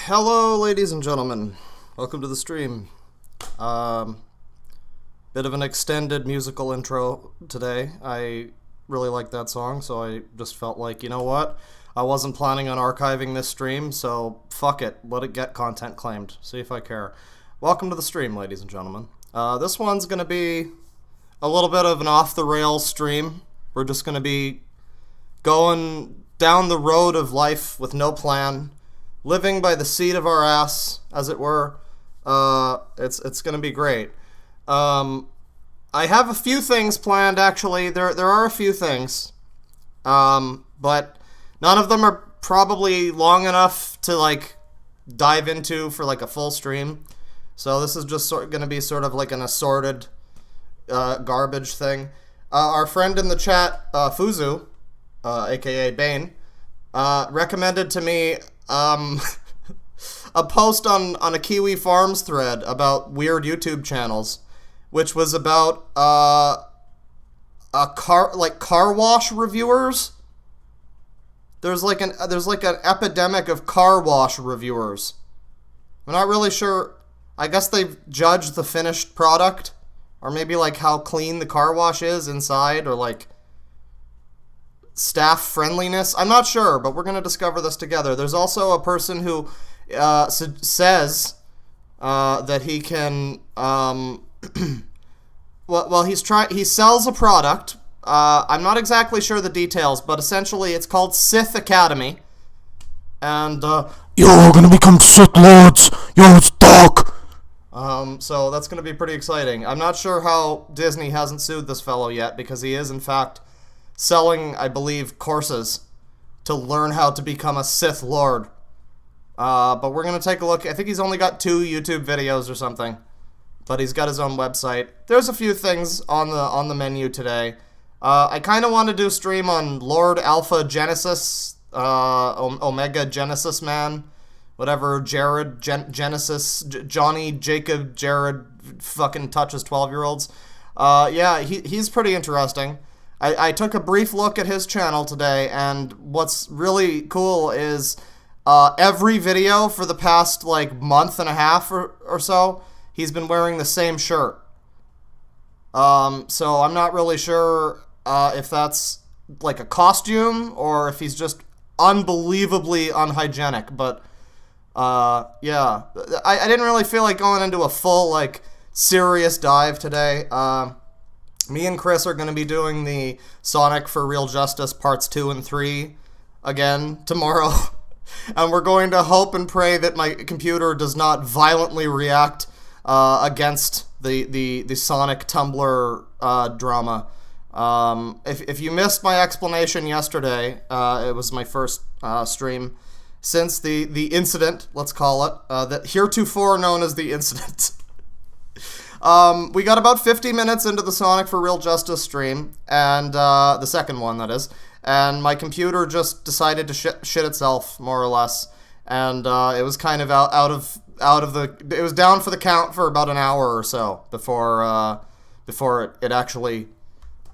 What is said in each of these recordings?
Hello, ladies and gentlemen. Welcome to the stream. Bit of an extended musical intro today. I really like that song, so I just felt like, you know what? I wasn't planning on archiving this stream, so fuck it. Let it get content claimed. See if I care. Welcome to the stream, ladies and gentlemen. This one's going to be a little bit of an off-the-rails stream. We're just going to be going down the road of life with no plan, living by the seat of our ass, as it were. It's going to be great. I have a few things planned, actually. There are a few things. But none of them are probably long enough to, like, dive into for, like, a full stream. So this is just going to be sort of like an assorted garbage thing. Our friend in the chat, Fuzu, a.k.a. Bane, recommended to me a post on a Kiwi Farms thread about weird YouTube channels, which was about car wash reviewers. There's like an epidemic of car wash reviewers. I'm not really sure. I guess they've judged the finished product, or maybe like how clean the car wash is inside, or like staff friendliness. I'm not sure, but we're going to discover this together. There's also a person who says that he can he sells a product. I'm not exactly sure the details, but essentially it's called Sith Academy, and yo, we're gonna become Sith Lords. Yo, it's dark. So that's gonna be pretty exciting. I'm not sure how Disney hasn't sued this fellow yet, because he is in fact selling, I believe, courses to learn how to become a Sith Lord. But we're going to take a look. I think he's only got 2 YouTube videos or something, but he's got his own website. There's a few things on the menu today. I kind of want to do a stream on Lord Alpha Genesis, Omega Genesis Man, whatever, Jared, Genesis, Johnny, Jacob, Jared, fucking touches 12-year-olds. Yeah, he's pretty interesting. I took a brief look at his channel today, and what's really cool is every video for the past, like, month and a half or so, he's been wearing the same shirt. So I'm not really sure if that's, like, a costume, or if he's just unbelievably unhygienic, but, yeah. I didn't really feel like going into a full, like, serious dive today. Me and Chris are going to be doing the Sonic for Real Justice Parts 2 and 3 again tomorrow. And we're going to hope and pray that my computer does not violently react against the Sonic Tumblr drama. If you missed my explanation yesterday, it was my first stream since the incident, let's call it, that heretofore known as the incident. We got about 50 minutes into the Sonic for Real Justice stream, and the second one, that is, and my computer just decided to shit itself, more or less, and it was kind of out of it was down for the count for about an hour or so before it actually,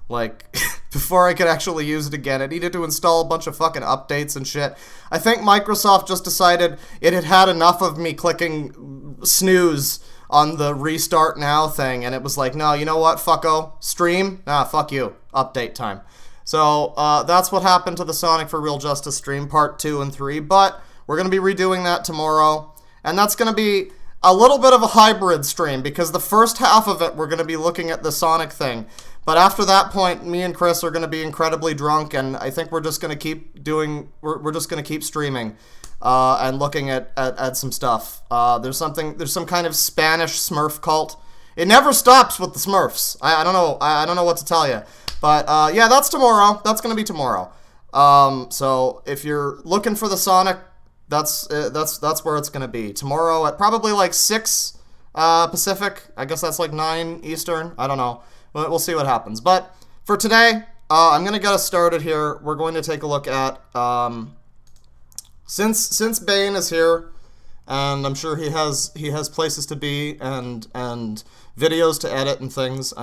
like, before I could actually use it again. It needed to install a bunch of fucking updates and shit. I think Microsoft just decided it had had enough of me clicking snooze on the restart now thing, and it was like, no, you know what, fucko, stream? Nah, fuck you, update time. So, that's what happened to the Sonic for Real Justice stream, part 2 and 3, but we're going to be redoing that tomorrow, and that's going to be a little bit of a hybrid stream, because the first half of it, we're going to be looking at the Sonic thing, but after that point, me and Chris are going to be incredibly drunk, and I think we're just going to keep doing, we're just going to keep streaming. And looking at some stuff. There's some kind of Spanish Smurf cult. It never stops with the Smurfs. I don't know what to tell you. But yeah, that's tomorrow. That's gonna be tomorrow. So if you're looking for the Sonic, that's where it's gonna be tomorrow at probably like 6 Pacific. I guess that's like 9 Eastern. I don't know. We'll see what happens. But for today, I'm gonna get us started here. We're going to take a look at since Bane is here, and I'm sure he has places to be and videos to edit and things.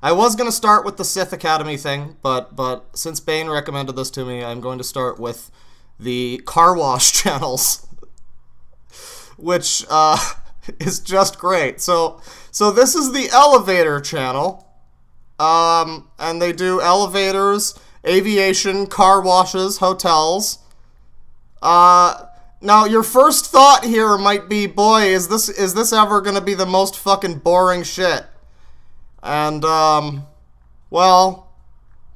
I was gonna start with the Sith Academy thing, but since Bane recommended this to me, I'm going to start with the car wash channels, which is just great. So this is the elevator channel, and they do elevators, aviation, car washes, hotels. Now your first thought here might be, boy, is this ever gonna be the most fucking boring shit? And well,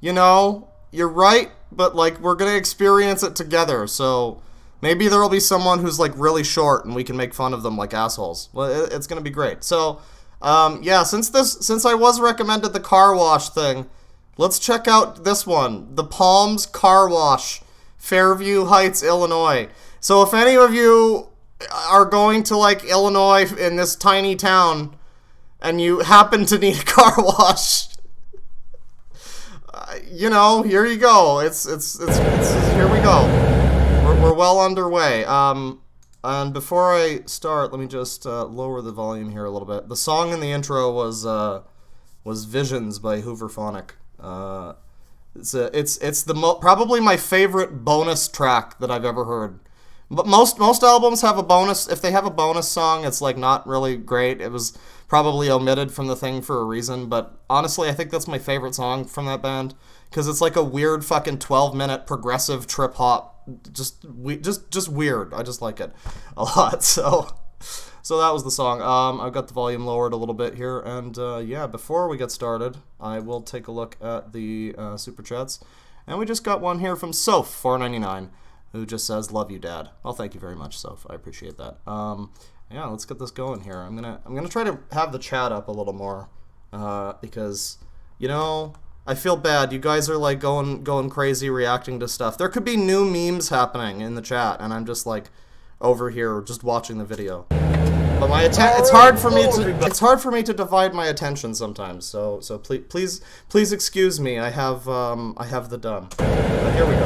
you know, you're right, but like we're gonna experience it together, so maybe there'll be someone who's like really short and we can make fun of them like assholes. Well, it's gonna be great. So yeah, since I was recommended the car wash thing, let's check out this one, the Palms Car Wash, Fairview Heights, Illinois. So if any of you are going to like Illinois in this tiny town and you happen to need a car wash, you know, here you go. It's here we go. We're well underway. And before I start, let me just lower the volume here a little bit. The song in the intro was Visions by Hooverphonic. It's probably my favorite bonus track that I've ever heard. But most albums have a bonus. If they have a bonus song, it's like not really great. It was probably omitted from the thing for a reason. But honestly, I think that's my favorite song from that band because it's like a weird fucking 12-minute progressive trip hop. Just weird. I just like it a lot. So that was the song. I've got the volume lowered a little bit here, and yeah, before we get started, I will take a look at the super chats, and we just got one here from Soph499, who just says, "Love you, Dad." Well, thank you very much, Soph. I appreciate that. Yeah, let's get this going here. I'm gonna try to have the chat up a little more, because, you know, I feel bad. You guys are like going crazy reacting to stuff. There could be new memes happening in the chat, and I'm just like over here just watching the video. But it's hard for me to divide my attention sometimes. So please excuse me. I have the done. But here we go.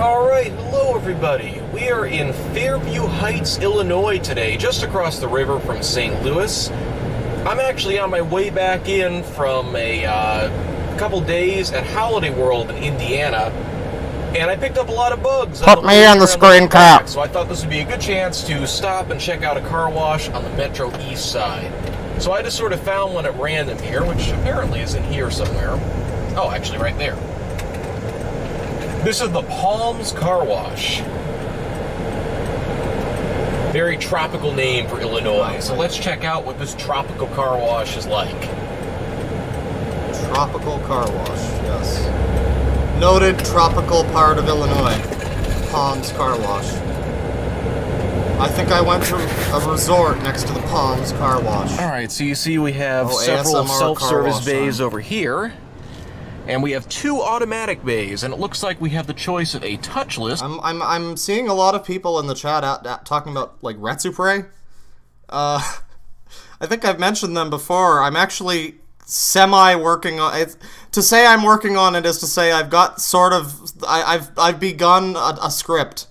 Alright, hello everybody. We are in Fairview Heights, Illinois today, just across the river from St. Louis. I'm actually on my way back in from a couple days at Holiday World in Indiana, and I picked up a lot of bugs. Put me on the screen cap. So I thought this would be a good chance to stop and check out a car wash on the Metro East Side. So I just sort of found one at random here, which apparently is in here somewhere. Oh, actually right there. This is the Palms Car Wash. Very tropical name for Illinois. So let's check out what this tropical car wash is like. Tropical car wash, yes. Noted tropical part of Illinois. Palms Car Wash. I think I went to a resort next to the Palms Car Wash. Alright, so you see we have several self-service bays over here. And we have 2 automatic bays, and it looks like we have the choice of a touchless. I'm seeing a lot of people in the chat talking about like Retsupre. I think I've mentioned them before. I'm actually working on it. To say I'm working on it is to say I've got sort of I've begun a script,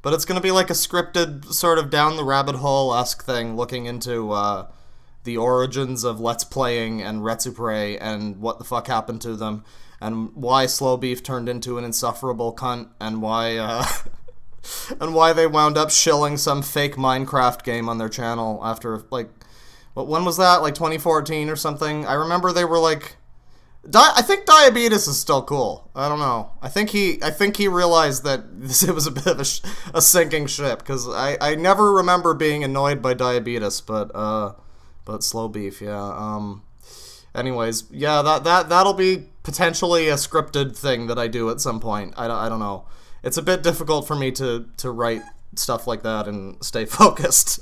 but it's gonna be like a scripted sort of down the rabbit hole-esque thing, looking into the origins of Let's Playing and Retsupre and what the fuck happened to them and why Slow Beef turned into an insufferable cunt and why they wound up shilling some fake Minecraft game on their channel after, like, when was that? Like 2014 or something? I remember they were like, I think Diabetes is still cool. I don't know. I think he realized that it was a bit of a sinking ship, because I never remember being annoyed by Diabetes, but Slow Beef, yeah. Anyways, yeah, that'll be potentially a scripted thing that I do at some point. I don't know. It's a bit difficult for me to write stuff like that and stay focused.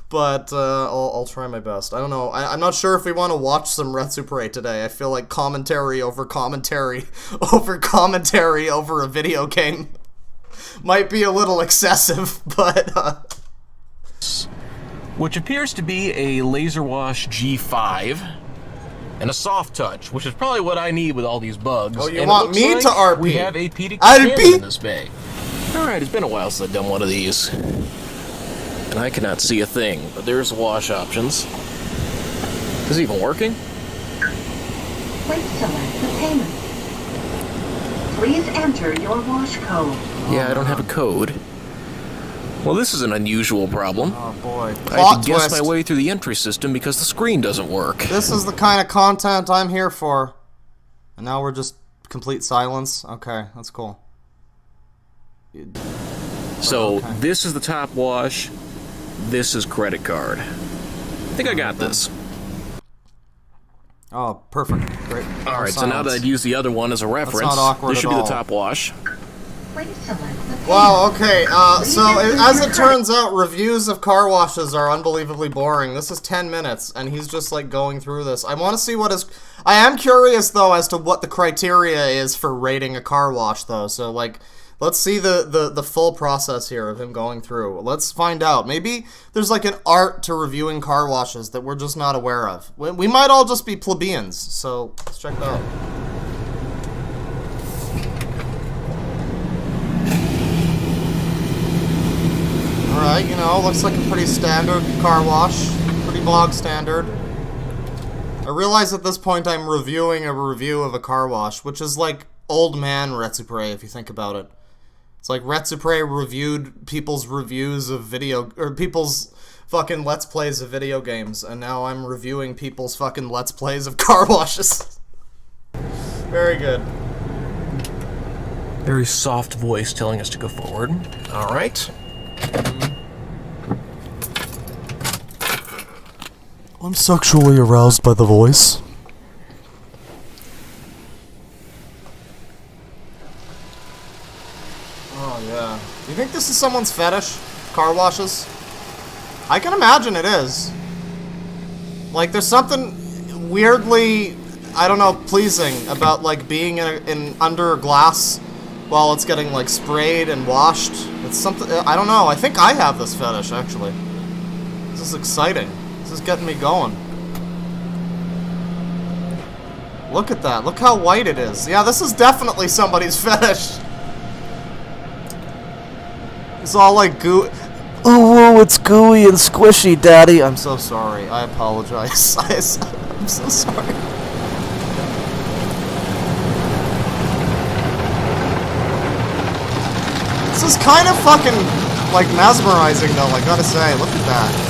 But I'll try my best. I don't know. I'm not sure if we want to watch some Retsupre today. I feel like commentary over commentary over commentary over a video game might be a little excessive, but which appears to be a Laser Wash G5 and a soft touch, which is probably what I need with all these bugs. Oh, you and want me to RP? We have a PD RP in this bay. Alright, it's been a while since I've done one of these. And I cannot see a thing, but there's wash options. Is it even working? Please select the payment. Please enter your wash code. Yeah, I don't have a code. Well, this is an unusual problem. oh boy, I have to guess my way through the entry system because the screen doesn't work. This is the kind of content I'm here for. And now we're just complete silence. Okay, that's cool. So, okay. This is the top wash. This is credit card. I think I got this. Oh, perfect. Great. Alright, so now that I've used the other one as a reference, not awkward this should at be all. the top wash. Please select the payment. Wow, okay, so as it turns out, reviews of car washes are unbelievably boring. This is 10 minutes, and he's just, like, going through this. I want to see what his... I am curious, though, as to what the criteria is for rating a car wash, though. So, like, let's see the full process here of him going through. Let's find out. Maybe there's, like, an art to reviewing car washes that we're just not aware of. We might all just be plebeians, so let's check that out. Alright, you know, looks like a pretty standard car wash. Pretty bog standard. I realize at this point I'm reviewing a review of a car wash, which is like old man Retsupre, if you think about it. It's like Retsupre reviewed people's reviews of video, or people's fucking Let's Plays of video games, and now I'm reviewing people's fucking Let's Plays of car washes. Very good. Very soft voice telling us to go forward. Alright. I'm sexually aroused by the voice. Oh, yeah. Do you think this is someone's fetish? Car washes? I can imagine it is. Like, there's something weirdly, I don't know, pleasing about, like, being in under glass while it's getting, like, sprayed and washed. It's something, I don't know, I think I have this fetish, actually. This is exciting. This is getting me going. Look at that. Look how white it is. Yeah, this is definitely somebody's fetish. It's all like goo. Oh, it's gooey and squishy, Daddy. I'm so sorry. I apologize. I'm so sorry. This is kind of fucking, like, mesmerizing, though, I gotta say. Look at that.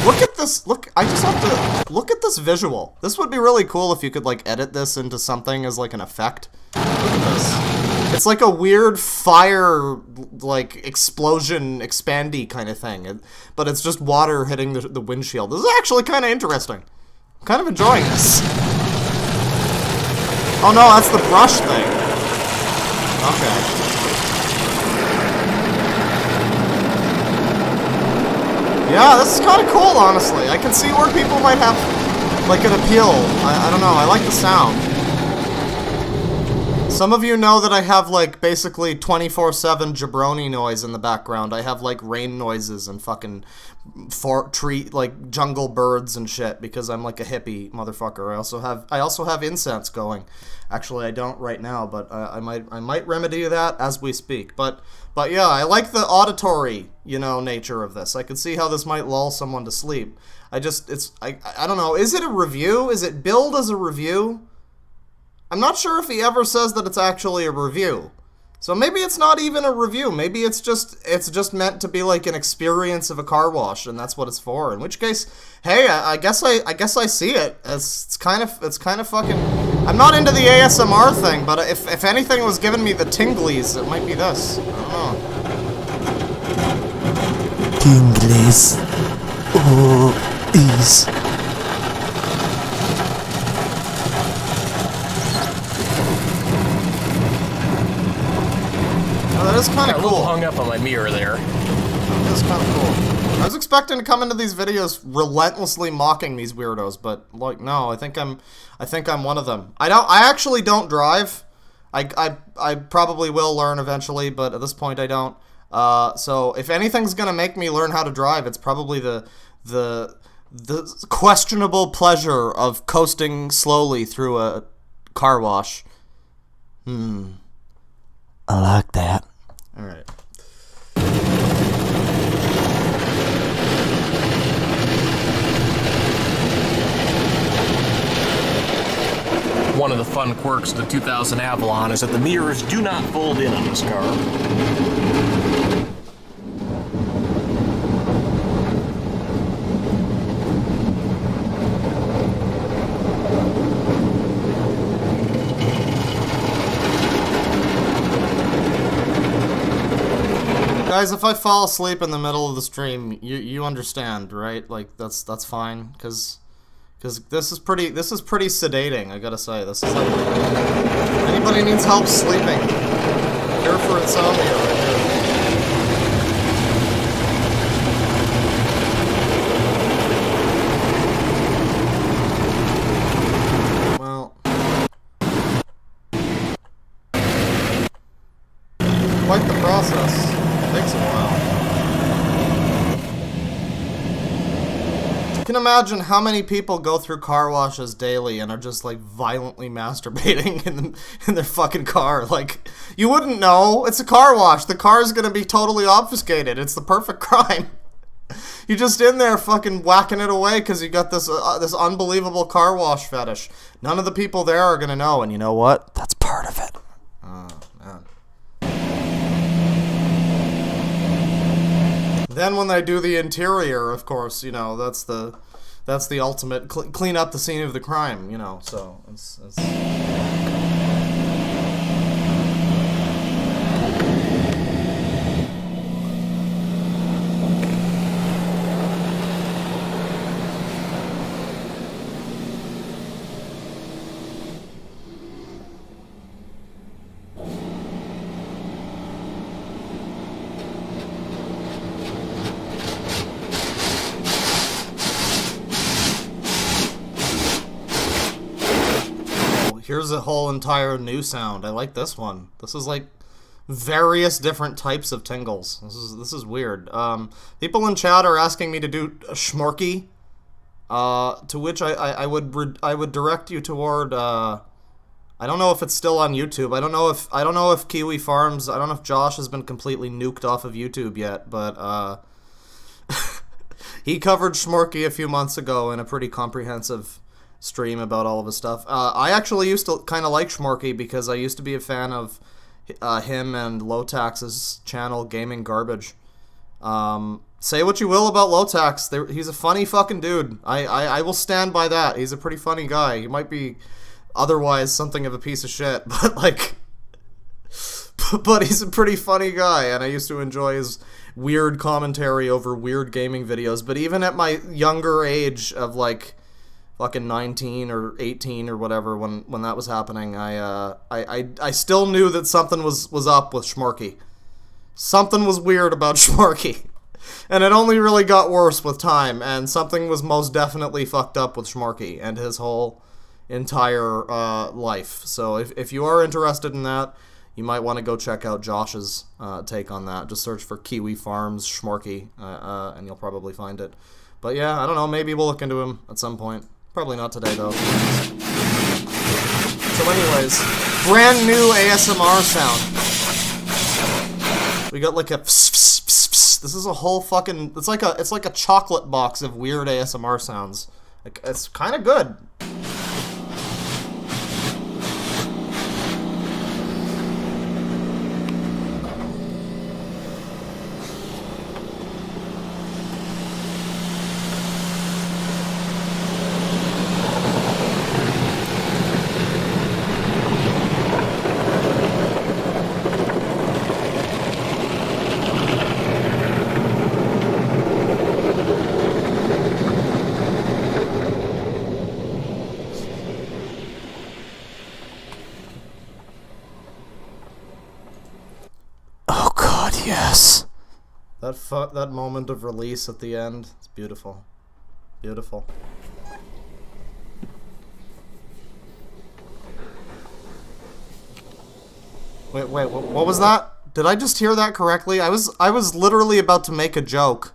Look at this, I just have to, look at this visual. This would be really cool if you could, like, edit this into something as, like, an effect. Look at this. It's like a weird fire, like, explosion, expandy kind of thing. But it's just water hitting the windshield. This is actually kind of interesting. I'm kind of enjoying this. Oh no, that's the brush thing. Okay. Yeah, this is kind of cool, honestly. I can see where people might have, like, an appeal. I don't know, I like the sound. Some of you know that I have, like, basically 24/7 jabroni noise in the background. I have, like, rain noises and fucking like, jungle birds and shit, because I'm, like, a hippie motherfucker. I also have incense going. Actually, I don't right now, but I might remedy that as we speak. But yeah, I like the auditory, you know, nature of this. I can see how this might lull someone to sleep. I don't know. Is it a review? Is it billed as a review? I'm not sure if he ever says that it's actually a review. So maybe it's not even a review. Maybe it's just meant to be like an experience of a car wash, and that's what it's for. In which case, hey, I guess I see it. It's kind of fucking. I'm not into the ASMR thing, but if anything was giving me the tinglies, it might be this. I don't know. Tinglies. Oh, ease. Oh, that is kind of A little cool. hung up on my mirror there. is kind of cool. I was expecting to come into these videos relentlessly mocking these weirdos, but like, no, I think I'm one of them. I actually don't drive. I probably will learn eventually, but at this point I don't. So if anything's gonna make me learn how to drive, it's probably the questionable pleasure of coasting slowly through a car wash. I like that. All right. One of the fun quirks of the 2000 Avalon is that the mirrors do not fold in on this car. Guys, if I fall asleep in the middle of the stream, you understand, right? Like that's fine, because this is pretty sedating. I gotta say, this is like, anybody needs help sleeping, here for insomnia right here. Well, quite the process. Takes a while. You can imagine how many people go through car washes daily and are just like violently masturbating in their fucking car. Like, you wouldn't know. It's a car wash. The car's gonna be totally obfuscated. It's the perfect crime. You're just in there fucking whacking it away because you got this unbelievable car wash fetish. None of the people there are gonna know, and you know what? That's part of it. Oh, man. Then when they do the interior, of course, you know, that's the ultimate clean up the scene of the crime, you know. So it's here's a whole entire new sound. I like this one. This is like various different types of tingles. This is weird. People in chat are asking me to do a schmorky, to which I would direct you toward. I don't know if it's still on YouTube. I don't know if Kiwi Farms. I don't know if Josh has been completely nuked off of YouTube yet, but he covered schmorky a few months ago in a pretty comprehensive stream about all of his stuff. I actually used to kind of like Schmorky because I used to be a fan of him and Lowtax's channel, Gaming Garbage. Say what you will about Lowtax, he's a funny fucking dude. I will stand by that. He's a pretty funny guy. He might be otherwise something of a piece of shit, but like, but he's a pretty funny guy, and I used to enjoy his weird commentary over weird gaming videos. But even at my younger age of like fucking 19 or 18 or whatever, when that was happening, I still knew that something was up with Schmorky. Something was weird about Schmorky. And it only really got worse with time, and something was most definitely fucked up with Schmorky and his whole entire life. So if you are interested in that, you might want to go check out Josh's take on that. Just search for Kiwi Farms Schmorky, and you'll probably find it. But yeah, I don't know, maybe we'll look into him at some point. Probably not today, though. So anyways, brand new ASMR sound. We got like a pss, pss, pss, pss. This is a whole fucking, it's like a chocolate box of weird ASMR sounds. Like, it's kind of good. Yes. That moment of release at the end, it's beautiful. Beautiful. Wait, what was that? Did I just hear that correctly? I was literally about to make a joke.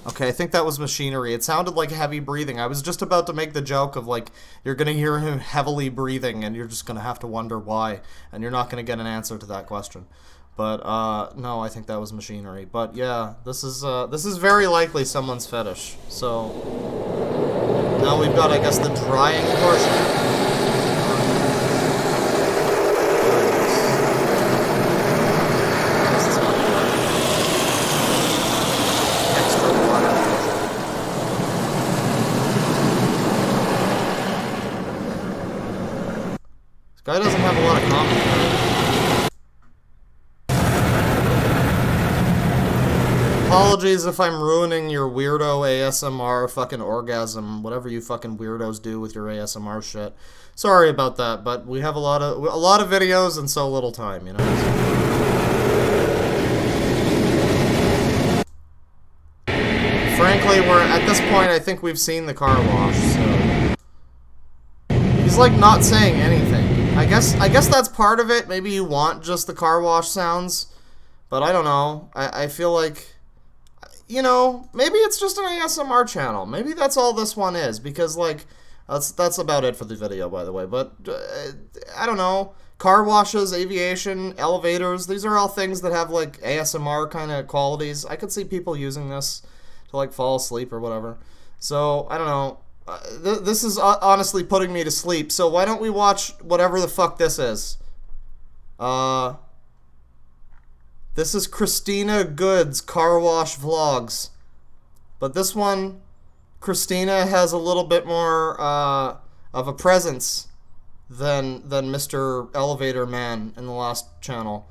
Okay, I think that was machinery. It sounded like heavy breathing. I was just about to make the joke of, like, you're gonna hear him heavily breathing, and you're just gonna have to wonder why, and you're not gonna get an answer to that question. But, no, I think that was machinery. But, yeah, this is very likely someone's fetish. So, now we've got, I guess, the drying portion. Guy doesn't have a lot of commentary. Apologies if I'm ruining your weirdo ASMR fucking orgasm, whatever you fucking weirdos do with your ASMR shit. Sorry about that, but we have a lot of videos and so little time, you know. Frankly, we're at this point. I think we've seen the car wash, so he's like not saying anything. I guess that's part of it. Maybe you want just the car wash sounds, but I don't know. I feel like, you know, maybe it's just an ASMR channel. Maybe that's all this one is, because, like, that's about it for the video, by the way. But I don't know. Car washes, aviation, elevators, these are all things that have, like, ASMR kind of qualities. I could see people using this to, like, fall asleep or whatever. So, I don't know. This is honestly putting me to sleep, so why don't we watch whatever the fuck this is? This is Christina Good's car wash vlogs. But this one, Christina has a little bit more of a presence than Mr. Elevator Man in the last channel.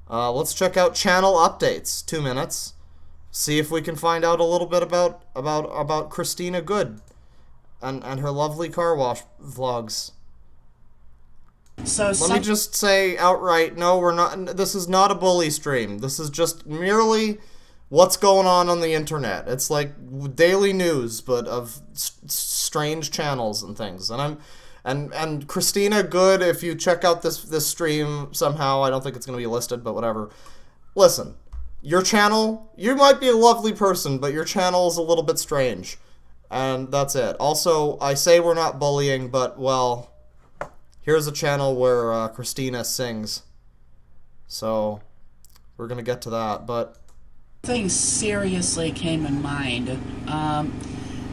Let's check out channel updates. 2 minutes. See if we can find out a little bit about Christina Good. And her lovely car wash vlogs. So let me just say outright, no, we're not. This is not a bully stream. This is just merely what's going on the internet. It's like daily news, but of strange channels and things. And Christina Good, if you check out this stream somehow, I don't think it's gonna be listed, but whatever. Listen, your channel, you might be a lovely person, but your channel is a little bit strange. And that's it. Also, I say we're not bullying, but, well, here's a channel where Christina sings. So, we're going to get to that, but... Something seriously came in mind.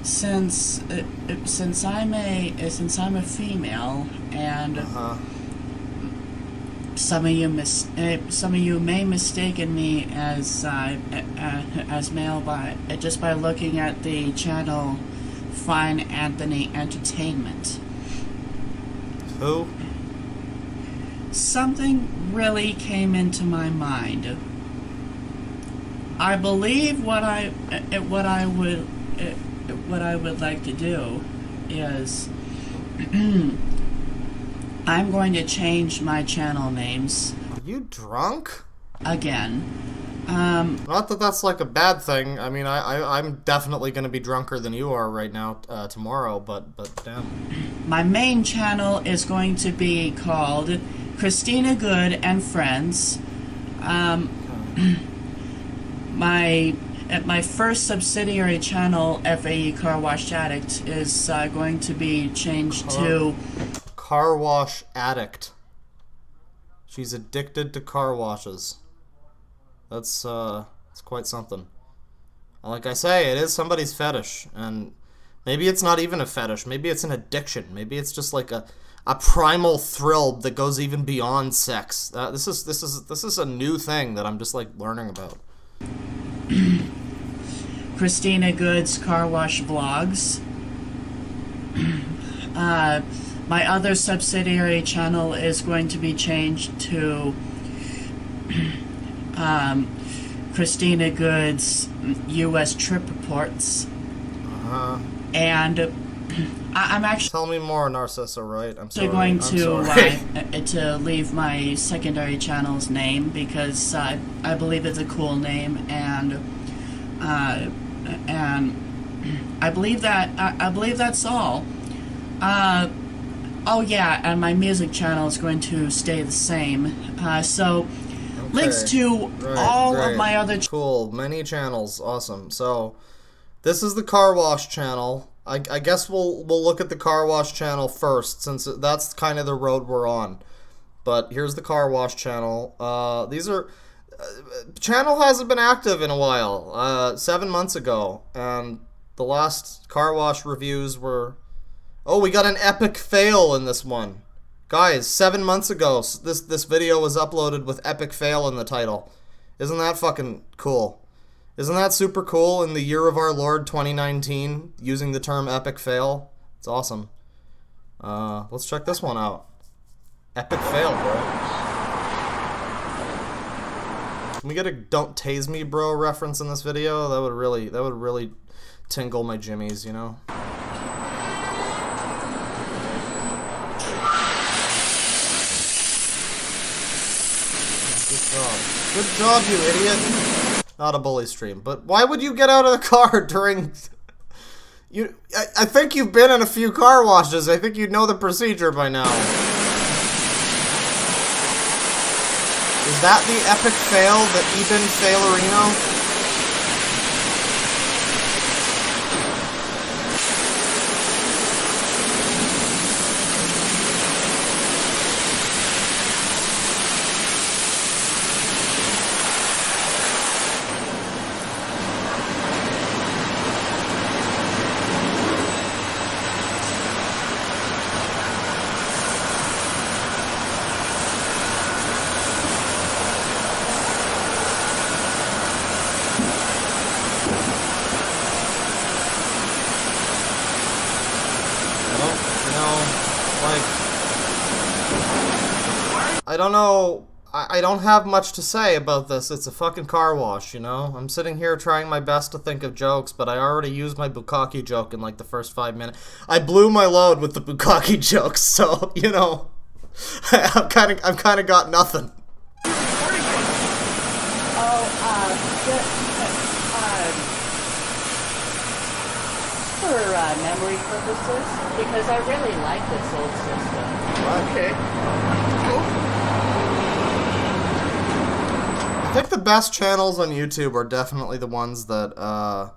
Since I'm a female, and some of you may mistaken me as male just by looking at the channel Fine Anthony Entertainment. Who? Something really came into my mind. I believe what I would like to do is I'm going to change my channel names. Are you drunk? Again. Not that that's like a bad thing. I mean, I'm definitely going to be drunker than you are right now tomorrow, but damn. My main channel is going to be called Christina Good and Friends. My first subsidiary channel, FAE Car Wash Addict, is going to be changed to Car Wash Addict. She's addicted to car washes. That's quite something. Like I say, it is somebody's fetish, and maybe it's not even a fetish. Maybe it's an addiction. Maybe it's just like a primal thrill that goes even beyond sex. This is a new thing that I'm just like learning about. Christina Good's car wash vlogs. My other subsidiary channel is going to be changed to Christina Good's U.S. trip reports. And I'm actually Tell me more, Narcissa, right? I'm sorry. going I'm to sorry. to leave my secondary channel's name because I believe it's a cool name, and I believe that's all. Oh yeah, and my music channel is going to stay the same. So links to all of my other cool, many channels, awesome. So this is the car wash channel. I guess we'll look at the car wash channel first, since that's kind of the road we're on. But here's the car wash channel. These are channel hasn't been active in a while. 7 months ago, and the last car wash reviews were. Oh, we got an epic fail in this one, guys. 7 months ago, this video was uploaded with epic fail in the title. Isn't that fucking cool? Isn't that super cool in the year of our Lord 2019, using the term epic fail? It's awesome. Let's check this one out. Epic fail, bro. Can we get a "Don't Tase Me, Bro" reference in this video? That would really tingle my jimmies, you know? Good job, you idiot. Not a bully stream, but why would you get out of the car during... I think you've been in a few car washes. I think you know the procedure by now. Is that the epic fail, the Eben Failerino? I don't know, I don't have much to say about this. It's a fucking car wash, you know? I'm sitting here trying my best to think of jokes, but I already used my bukkake joke in like the first 5 minutes. I blew my load with the bukkake jokes, so, you know, I've kind of got nothing. For memory purposes, because I really like this old system. Okay. I think the best channels on YouTube are definitely the ones that are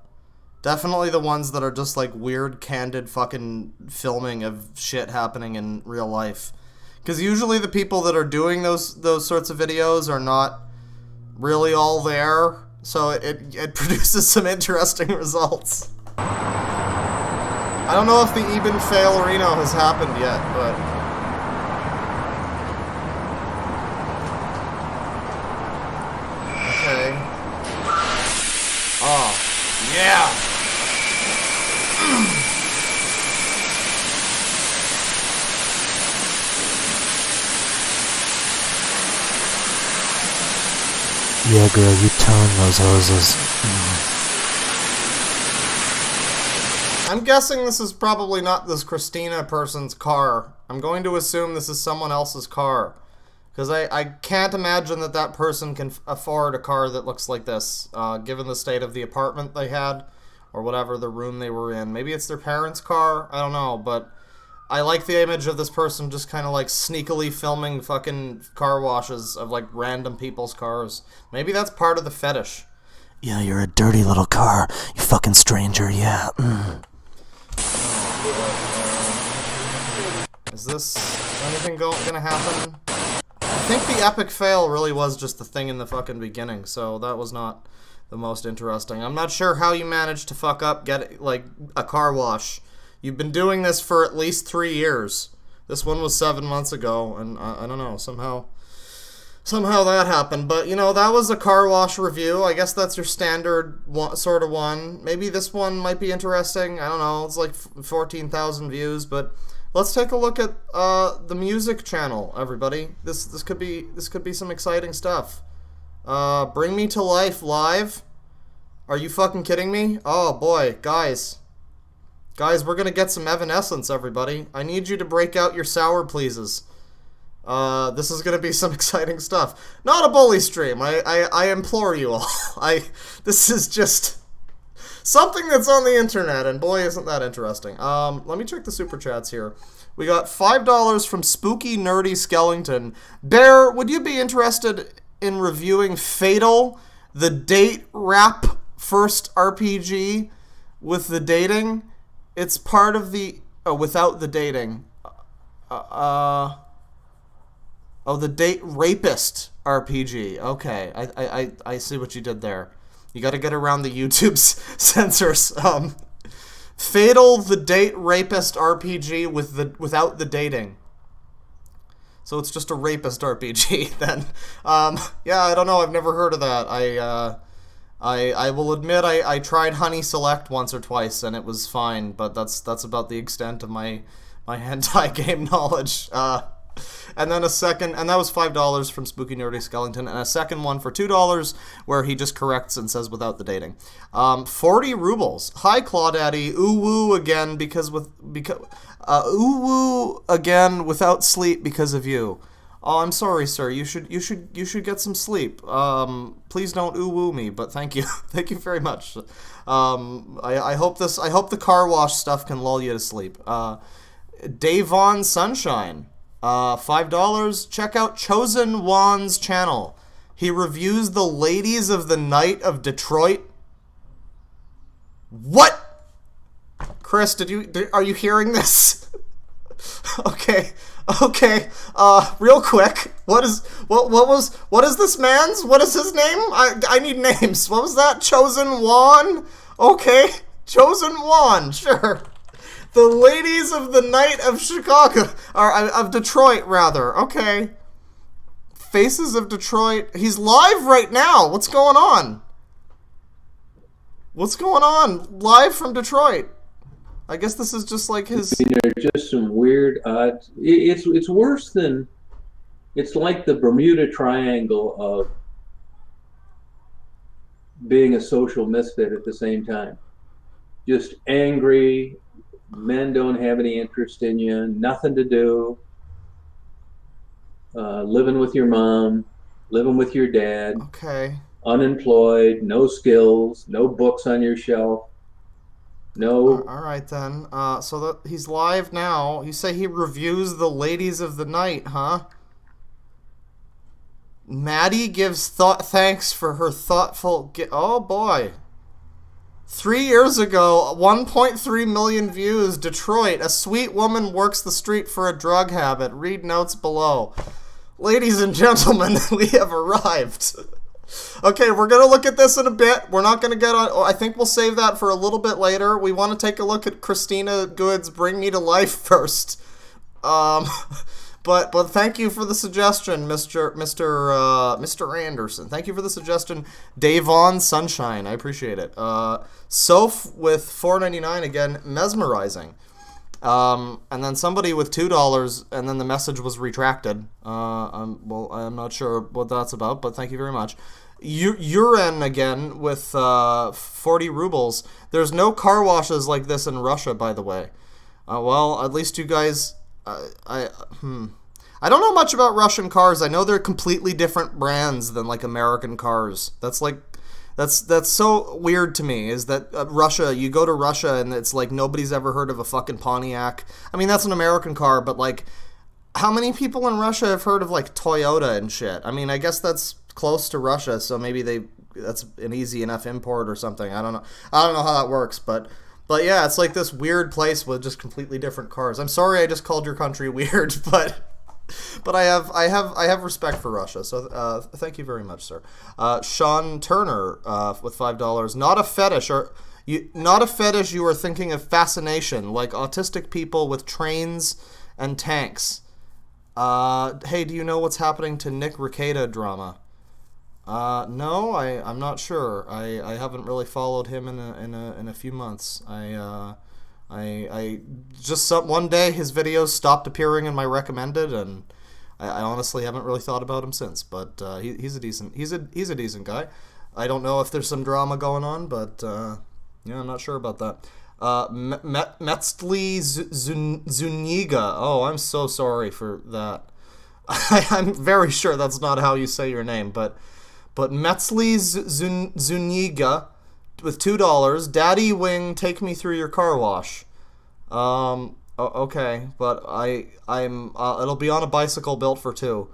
just like weird, candid fucking filming of shit happening in real life. Because usually the people that are doing those sorts of videos are not really all there, so it produces some interesting results. I don't know if the Eben Failerino has happened yet, but... Okay. Oh, yeah! Yeah, girl, you tone those hoses. I'm guessing this is probably not this Christina person's car. I'm going to assume this is someone else's car. Because I can't imagine that that person can afford a car that looks like this, given the state of the apartment they had, or whatever, the room they were in. Maybe it's their parents' car, I don't know, but I like the image of this person just kind of like sneakily filming fucking car washes of like random people's cars. Maybe that's part of the fetish. Yeah, you're a dirty little car, you fucking stranger, yeah. Is anything gonna happen? I think the epic fail really was just the thing in the fucking beginning, so that was not the most interesting. I'm not sure how you managed to fuck up like a car wash. You've been doing this for at least 3 years. This one was 7 months ago, and I don't know, somehow that happened. But, you know, that was a car wash review. I guess that's your standard sort of one. Maybe this one might be interesting. I don't know. It's like 14,000 views, but let's take a look at the music channel, everybody. This could be some exciting stuff. Bring Me to Life live. Are you fucking kidding me? Oh boy, guys. Guys, we're gonna get some Evanescence, everybody. I need you to break out your sour pleases. This is gonna be some exciting stuff. Not a bully stream. I implore you all. This is just something that's on the internet, and boy, isn't that interesting. Let me check the super chats here. We got $5 from Spooky Nerdy Skellington. Bear, would you be interested in reviewing Fatal, the date rap first RPG with the dating? It's part of the... Oh, without the dating. Oh, the date rapist RPG. Okay, I see what you did there. You got to get around the YouTube censors. Fatal, the date rapist RPG without the dating. So it's just a rapist RPG then. Yeah, I don't know. I've never heard of that. I will admit I tried Honey Select once or twice and it was fine, but that's about the extent of my hentai game knowledge. And then a second, and that was $5 from Spooky Nerdy Skellington, and a second one for $2 where he just corrects and says without the dating. 40 rubles. Hi Claudaddy, ooh woo again ooh woo again without sleep because of you. Oh, I'm sorry, sir. You should get some sleep. Please don't ooh woo me, but thank you, thank you very much. I hope the car wash stuff can lull you to sleep. Davon Sunshine. $5. Check out Chosen Wan's channel. He reviews the ladies of the night of Detroit. What? Chris, are you hearing this? Okay. Real quick. What is this man's? What is his name? I need names. What was that? Chosen Wan? Okay. Chosen Wan, sure. The ladies of the night of Chicago, or of Detroit, rather. Okay. Faces of Detroit. He's live right now. What's going on? What's going on? Live from Detroit. I guess this is just like his... There's just some weird, it's worse than... It's like the Bermuda Triangle of being a social misfit at the same time. Just angry... Men don't have any interest in you, nothing to do, living with your mom, living with your dad, okay, unemployed, no skills, no books on your shelf, no... All right then, so that he's live now. You say he reviews the ladies of the night, huh? Maddie gives thanks for her thoughtful... Oh boy. 3 years ago, 1.3 million views, Detroit. A sweet woman works the street for a drug habit. Read notes below. Ladies and gentlemen, we have arrived. Okay, we're going to look at this in a bit. We're not going to get on... I think we'll save that for a little bit later. We want to take a look at Christina Good's Bring Me to Life first. But thank you for the suggestion, Mr. Anderson. Thank you for the suggestion, Davon Sunshine. I appreciate it. Soph with $4.99 again, mesmerizing. And then somebody with $2, and then the message was retracted. I'm not sure what that's about, but thank you very much. Uren again with 40 rubles. There's no car washes like this in Russia, by the way. Well, at least you guys... I don't know much about Russian cars. I know they're completely different brands than like American cars. That's so weird to me, is that Russia, you go to Russia and it's like nobody's ever heard of a fucking Pontiac. I mean, that's an American car, but like how many people in Russia have heard of like Toyota and shit? I mean, I guess that's close to Russia, so maybe that's an easy enough import or something. I don't know how that works, but yeah, it's like this weird place with just completely different cars. I'm sorry I just called your country weird, but I have respect for Russia. So thank you very much, sir. Sean Turner with $5. Not a fetish, you are thinking of fascination, like autistic people with trains and tanks. Hey, do you know what's happening to Nick Rekieta drama? No, I'm not sure. I haven't really followed him in a few months. I just one day his videos stopped appearing in my recommended, and I honestly haven't really thought about him since. But he's a decent guy. I don't know if there's some drama going on, but yeah, I'm not sure about that. Metzli Zuniga. Oh, I'm so sorry for that. I'm very sure that's not how you say your name, but Metzli Zuniga with $2. Daddy Wing, take me through your car wash. Okay, but I'm it'll be on a bicycle built for 2.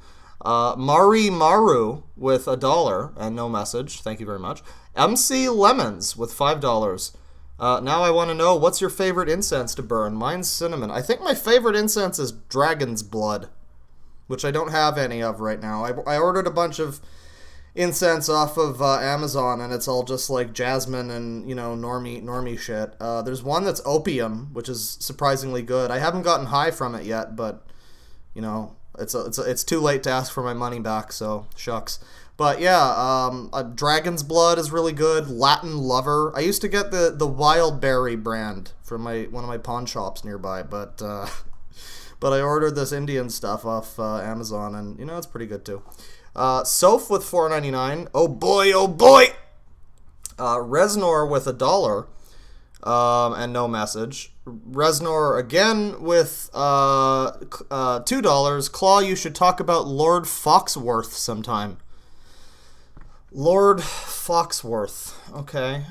Mari Maru with $1 and no message. Thank you very much. MC Lemons with $5. Now I want to know, what's your favorite incense to burn? Mine's cinnamon. I think my favorite incense is dragon's blood, which I don't have any of right now. I ordered a bunch of incense off of Amazon, and it's all just like jasmine and, you know, normie shit. There's one that's opium, which is surprisingly good. I haven't gotten high from it yet, but, you know, it's too late to ask for my money back, so shucks. But yeah, Dragon's Blood is really good. Latin Lover. I used to get the Wild Berry brand from one of my pawn shops nearby, but I ordered this Indian stuff off Amazon, and, you know, it's pretty good too. Soph with $4.99. Oh boy, oh boy! Reznor with $1 and no message. Reznor again with $2. Claw, you should talk about Lord Foxworth sometime. Lord Foxworth. Okay.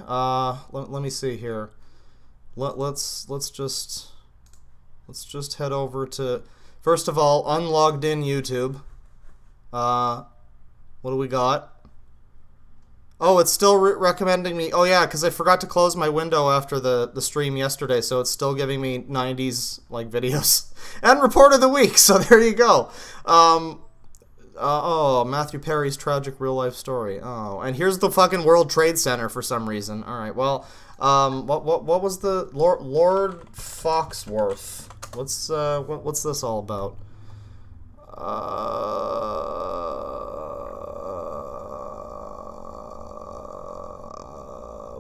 Let me see here. Let's just head over to, first of all, unlogged in YouTube. What do we got? Oh, it's still recommending me. Oh yeah, because I forgot to close my window after the stream yesterday, so it's still giving me 90s like videos and report of the week. So there you go. Oh, Matthew Perry's tragic real life story. Oh, and here's the fucking World Trade Center for some reason. All right, well, what was the Lord Foxworth? What's this all about?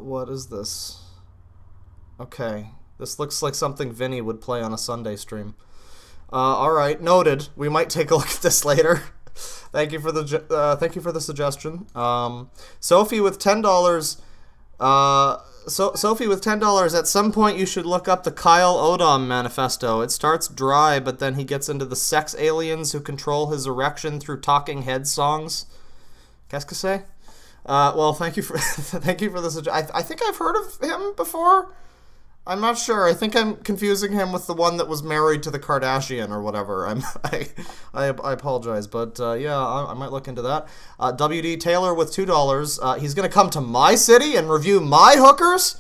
What is this? Okay, this looks like something Vinny would play on a Sunday stream. Alright, noted. We might take a look at this later. Thank you for the suggestion. Sophie with $10. Sophie with $10. At some point, you should look up the Kyle Odom manifesto. It starts dry, but then he gets into the sex aliens who control his erection through talking head songs. Qu'est-ce que c'est? Well, thank you for the suggestion. I think I've heard of him before. I'm not sure. I think I'm confusing him with the one that was married to the Kardashian or whatever. I apologize, but yeah, I might look into that. WD Taylor with $2. He's gonna come to my city and review my hookers.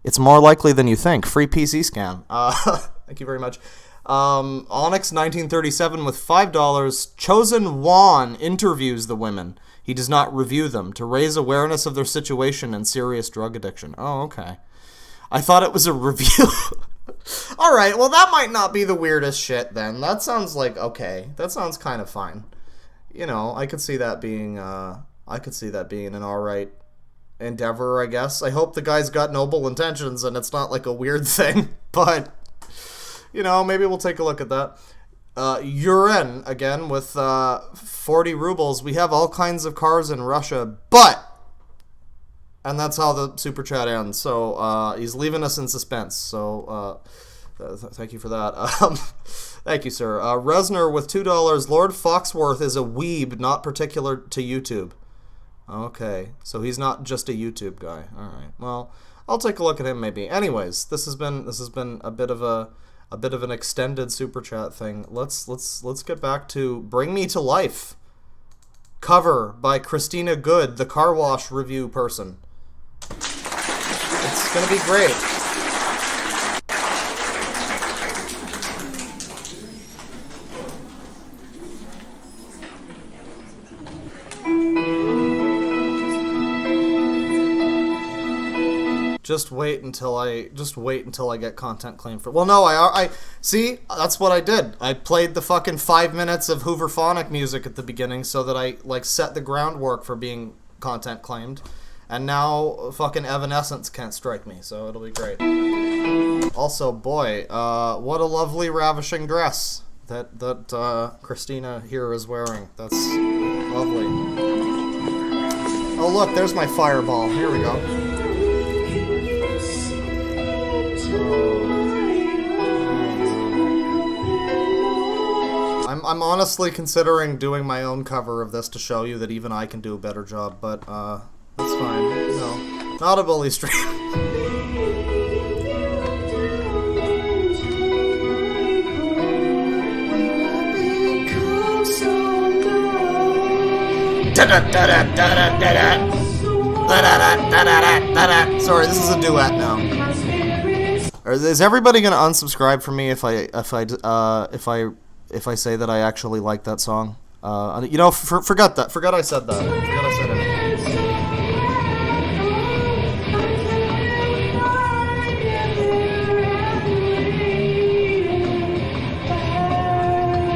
It's more likely than you think. Free PC scan. Thank you very much. Onyx 1937 with $5. Chosen Juan interviews the women. He does not review them to raise awareness of their situation and serious drug addiction. Oh, okay. I thought it was a review. Alright, well that might not be the weirdest shit then. That sounds like, okay. That sounds kind of fine. You know, I could see that being an alright endeavor, I guess. I hope the guy's got noble intentions and it's not like a weird thing. But, you know, maybe we'll take a look at that. Uren, again, with 40 rubles. We have all kinds of cars in Russia, but... And that's how the super chat ends. So he's leaving us in suspense. So thank you for that. Thank you, sir. Reznor with $2. Lord Foxworth is a weeb, not particular to YouTube. Okay, so he's not just a YouTube guy. All right. Well, I'll take a look at him maybe. Anyways, this has been a bit of an extended super chat thing. Let's get back to Bring Me to Life. Cover by Christina Good, the car wash review person. It's gonna be great. Just wait until I get content claimed for. Well, no, I see. That's what I did. I played the fucking 5 minutes of Hooverphonic music at the beginning so that I like set the groundwork for being content claimed. And now fucking Evanescence can't strike me, so it'll be great. Also, boy, what a lovely, ravishing dress that Christina here is wearing. That's lovely. Oh look, there's my fireball. Here we go. I'm honestly considering doing my own cover of this to show you that even I can do a better job, but that's fine. No, not a bully stream. Sorry, this is a duet now. Is everybody gonna unsubscribe from me if I say that I actually like that song? You know, forget that. Forget I said that. Forget I said it.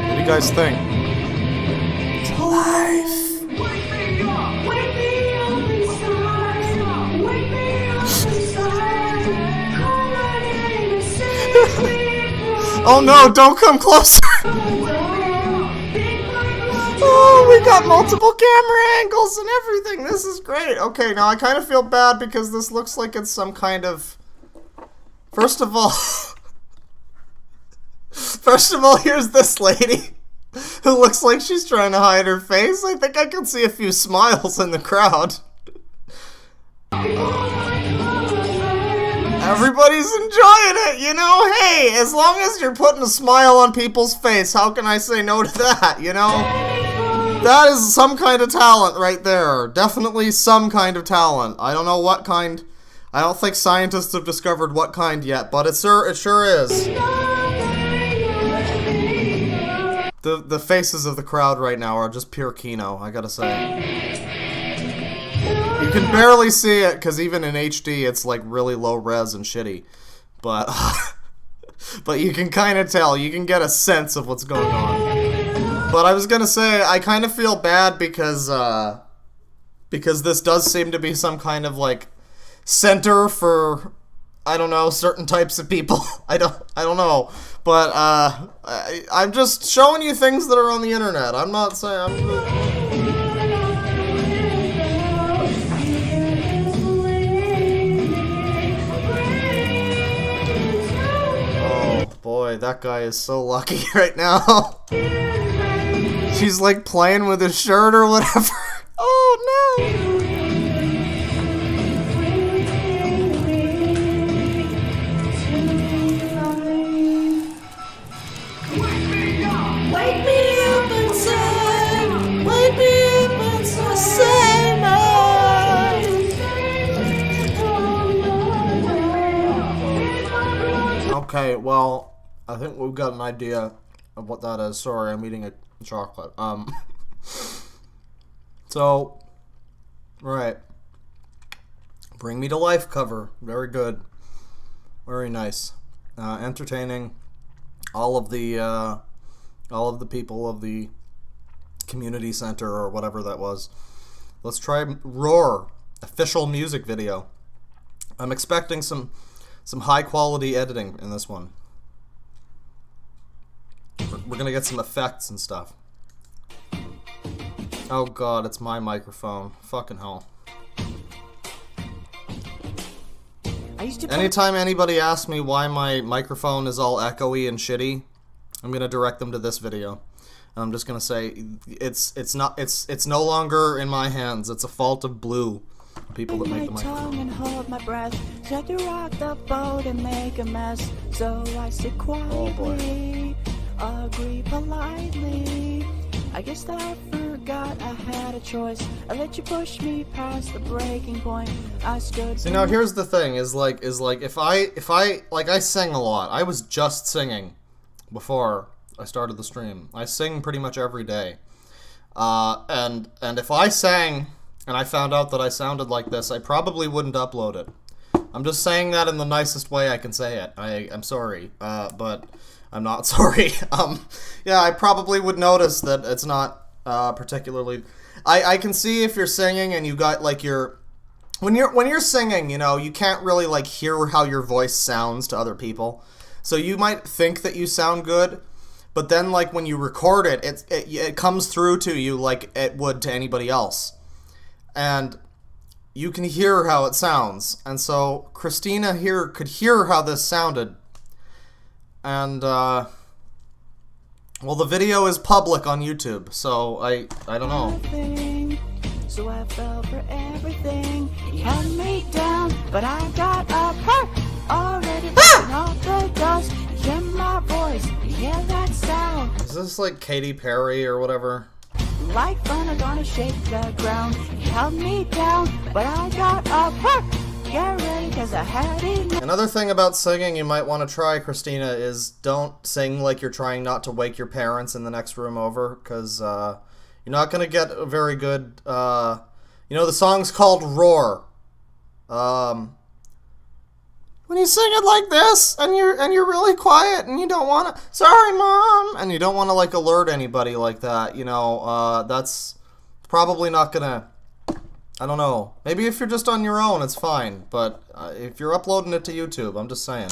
What do you guys think? Life. Oh no, don't come closer! Oh, we got multiple camera angles and everything. This is great. Okay, now I kind of feel bad because this looks like it's some kind of... First of all, here's this lady who looks like she's trying to hide her face. I think I can see a few smiles in the crowd. Everybody's enjoying it, you know? Hey, as long as you're putting a smile on people's face, how can I say no to that, you know? That is some kind of talent right there. Definitely some kind of talent. I don't know what kind. I don't think scientists have discovered what kind yet, but it sure is. The faces of the crowd right now are just pure Kino, I gotta say. You can barely see it, because even in HD, it's like really low res and shitty. But, but you can kind of tell. You can get a sense of what's going on. But I was gonna say, I kind of feel bad because this does seem to be some kind of like center for, I don't know, certain types of people. I don't know. But I'm just showing you things that are on the internet. I'm not saying. Boy, that guy is so lucky right now. She's like playing with his shirt or whatever. Oh no! Wake me up inside. Wake me up inside. Say no. Okay, well, I think we've got an idea of what that is. Sorry, I'm eating a chocolate. So, right. Bring Me to Life cover. Very good. Very nice. Entertaining. All of the people of the community center or whatever that was. Let's try Roar. Official music video. I'm expecting some high quality editing in this one. We're gonna get some effects and stuff. Oh god, it's my microphone. Fucking hell. Anytime anybody asks me why my microphone is all echoey and shitty, I'm gonna direct them to this video. And I'm just gonna say it's no longer in my hands. It's a fault of Blue. People that make the microphone. And hold my breath, try to rock the boat and make a mess. So I sit quietly, agree politely. I guess that I forgot I had a choice. I let you push me past the breaking point. I stood. See, now here's the thing: is like if I like I sing a lot. I was just singing before I started the stream. I sing pretty much every day, and if I sang and I found out that I sounded like this, I probably wouldn't upload it. I'm just saying that in the nicest way I can say it. I'm sorry, but I'm not sorry. Yeah, I probably would notice that it's not particularly. I can see if you're singing and you got like when you're singing, you know, you can't really like hear how your voice sounds to other people. So you might think that you sound good, but then like when you record it, it comes through to you like it would to anybody else. And you can hear how it sounds. And so Christina here could hear how this sounded. And, well, the video is public on YouTube, so I don't know. So I fell for everything. He held me down, but I got up. Already breaking off the dust. Hear my voice, hear that sound. Is this like Katy Perry or whatever? Like fun, I'm gonna shake the ground. He held me down, but I got up. Get ready, cause I had enough. Another thing about singing you might want to try, Christina, is don't sing like you're trying not to wake your parents in the next room over, because you're not going to get a very good, you know, the song's called Roar. When you sing it like this, and you're really quiet, and you don't want to, sorry, Mom, and you don't want to, like, alert anybody like that, you know, that's probably not going to, I don't know. Maybe if you're just on your own, it's fine. But if you're uploading it to YouTube, I'm just saying.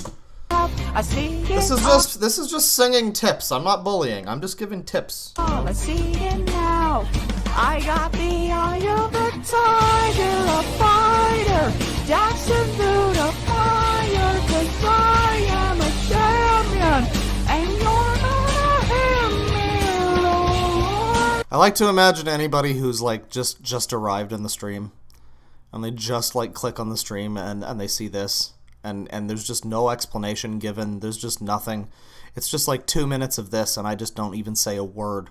This is just singing tips. I'm not bullying. I'm just giving tips. I see it now. I got the eye of a tiger, a fighter, dancing through the fire. 'Cause I am a champion, and you're gonna hear me roar. I like to imagine anybody who's like just arrived in the stream and they just like click on the stream and they see this and there's just no explanation given. There's just nothing. It's just like 2 minutes of this and I just don't even say a word.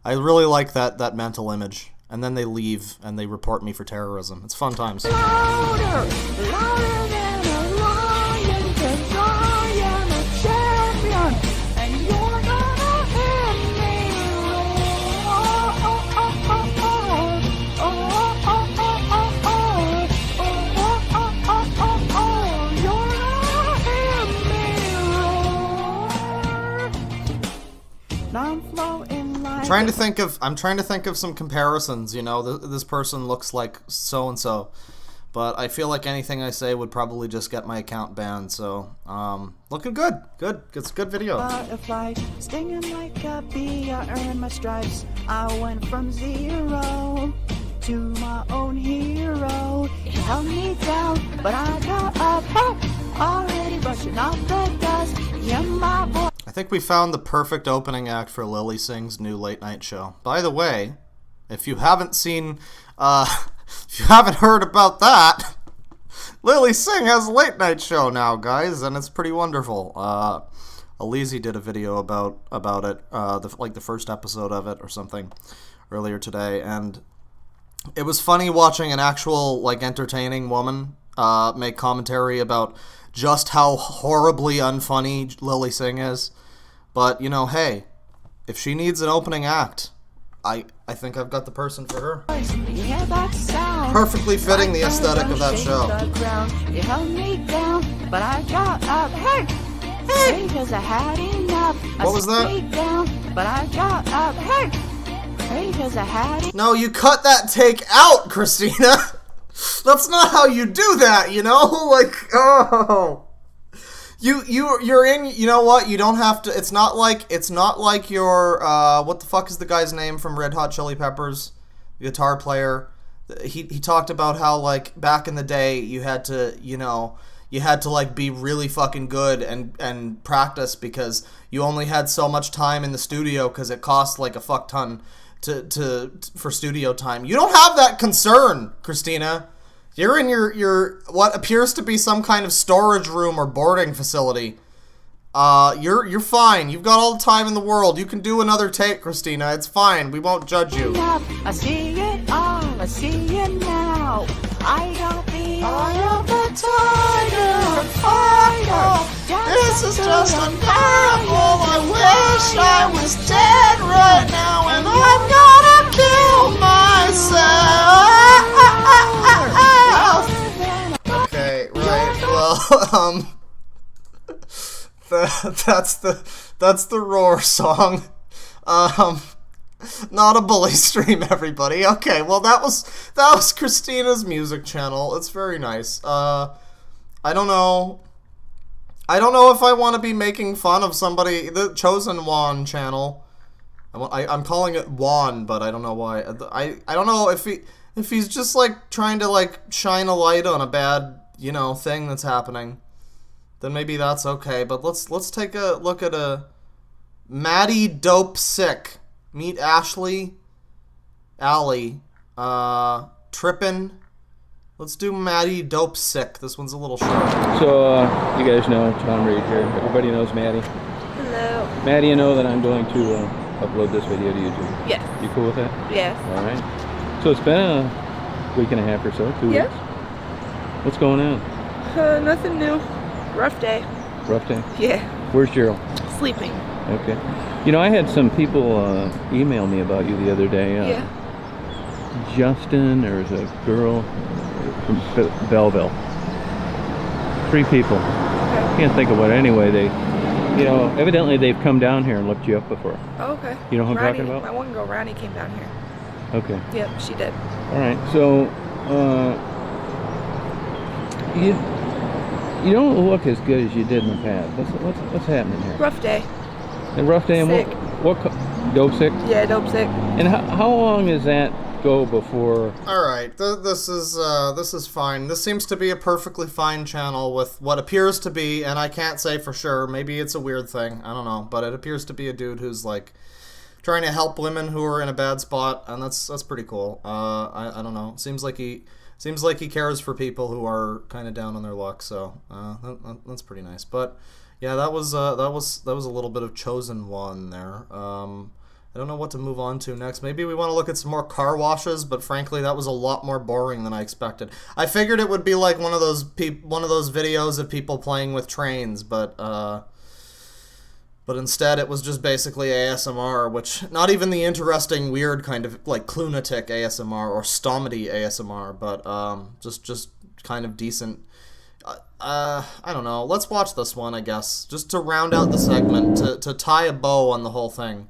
I really like that mental image. And then they leave and they report me for terrorism. It's fun times. Louder, louder than a lion, 'cause I am a champion, and you're gonna hear me roar. You're gonna hear me roar. Now I'm floating like I'm trying to think of some comparisons, you know, this person looks like so and so, but I feel like anything I say would probably just get my account banned. So, looking good. It's a good video. Butterfly, stinging like a bee, I earned my stripes. I went from 0 to my own hero. He held me down, but I got up, already brushing off the dust. Yeah, my boy. I think we found the perfect opening act for Lily Singh's new late night show. By the way, if you haven't seen, if you haven't heard about that, Lily Singh has a late night show now, guys, and it's pretty wonderful. Alizé did a video about it, the first episode of it or something earlier today, and it was funny watching an actual, like, entertaining woman make commentary about just how horribly unfunny Lily Singh is. But, you know, hey, if she needs an opening act, I think I've got the person for her. Perfectly fitting the aesthetic of that show. You held me down, but I got up. Hey! Because I had enough. What was that? Down, but I got up. Hey! Because I had No, you cut that take out, Christina. That's not how you do that, you know? Like, oh. You're in, you know what? You don't have to, it's not like your, what the fuck is the guy's name from Red Hot Chili Peppers? The guitar player. He talked about how, like, back in the day, you had to, you know, like, be really fucking good and practice because you only had so much time in the studio because it cost, like, a fuck ton for studio time. You don't have that concern, Christina. You're in your what appears to be some kind of storage room or boarding facility. You're fine. You've got all the time in the world. You can do another take, Christina. It's fine. We won't judge you. I see it all. I see it now. I got the eye of the tiger. Fire. This is just unbearable. I wish I was dead right now, and I'm gonna kill myself. Okay, right. Well, that's the Roar song. Not a bully stream, everybody. Okay, well that was Christina's music channel. It's very nice. I don't know if I want to be making fun of somebody, the Chosen One channel. I'm calling it Juan, but I don't know why. I don't know if he's just like trying to like shine a light on a bad, you know, thing that's happening. Then maybe that's okay. But let's take a look at a Maddie Dope Sick. Meet Ashley, Allie, Trippin'. Let's do Maddie Dope Sick. This one's a little short. So, you guys know Tom Reed here. Everybody knows Maddie. Hello. Maddie, you know that I'm going to upload this video to YouTube. Yes. You cool with that? Yes. All right. So it's been a week and a half or so, 2 weeks. Yep. What's going on? Nothing new. Rough day. Rough day? Yeah. Where's Gerald? Sleeping. Okay. You know, I had some people email me about you the other day. Yeah. Justin, there's a girl from Belleville. 3 people. Okay. Can't think of what. Anyway, they, you know, evidently they've come down here and looked you up before. Oh, okay. You know who I'm Ronnie, talking about? My one girl, Ronnie, came down here. Okay. Yep, she did. All right. So, you don't look as good as you did in the past. What's happening here? Rough day. A rough day. And Sick. what dope sick? Yeah, dope sick. And how long does that go before? All right, this is fine. This seems to be a perfectly fine channel with what appears to be, and I can't say for sure. Maybe it's a weird thing. I don't know, but it appears to be a dude who's like trying to help women who are in a bad spot, and that's pretty cool. I don't know. Seems like he cares for people who are kind of down on their luck. So that's pretty nice. But yeah, that was a little bit of chosen one there. I don't know what to move on to next. Maybe we want to look at some more car washes, but frankly, that was a lot more boring than I expected. I figured it would be like one of those videos of people playing with trains, but instead it was just basically ASMR, which not even the interesting, weird kind of like Clunatic ASMR or Stomedy ASMR, but just kind of decent. I don't know. Let's watch this one, I guess, just to round out the segment, to tie a bow on the whole thing.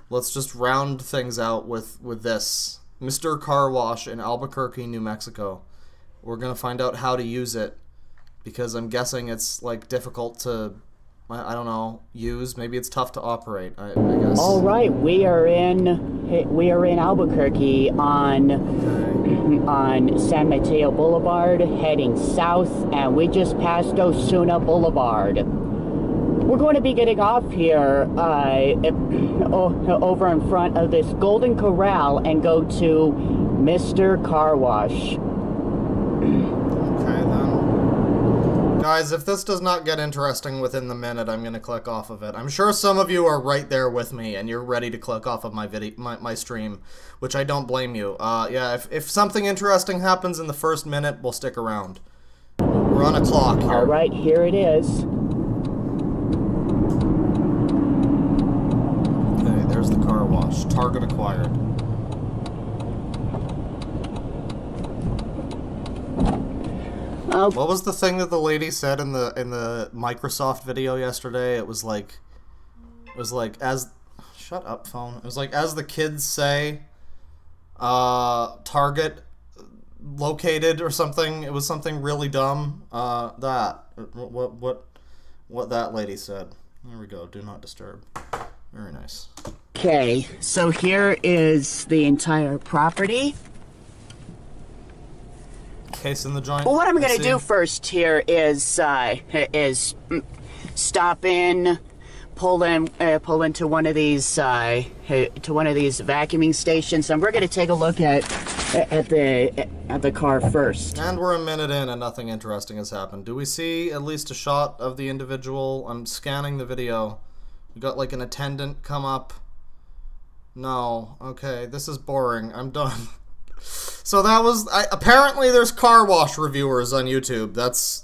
Let's just round things out with this. Mr. Car Wash in Albuquerque, New Mexico. We're going to find out how to use it, because I'm guessing it's like difficult to, I don't know, use. Maybe it's tough to operate, I guess. All right, we are in Albuquerque on San Mateo Boulevard, heading south, and we just passed Osuna Boulevard. We're going to be getting off here over in front of this Golden Corral and go to Mr. Car Wash. Okay, then. Guys, if this does not get interesting within the minute, I'm going to click off of it. I'm sure some of you are right there with me, and you're ready to click off of my stream, which I don't blame you. Yeah, if something interesting happens in the first minute, we'll stick around. We're on a clock here. All right, here it is. There's the car wash. Target acquired. What was the thing that the lady said in the Microsoft video yesterday? It was like as shut up, phone. It was like, as the kids say, target located or something. It was something really dumb. What that lady said. There we go. Do not disturb. Very nice. Okay, so here is the entire property. Case in the joint. Well, what I'm going to do first here is stop in, pull into one of these vacuuming stations, and we're going to take a look at the car first. And we're a minute in, and nothing interesting has happened. Do we see at least a shot of the individual? I'm scanning the video. We got like an attendant come up. No. Okay, this is boring. I'm done. So that was... apparently there's car wash reviewers on YouTube. That's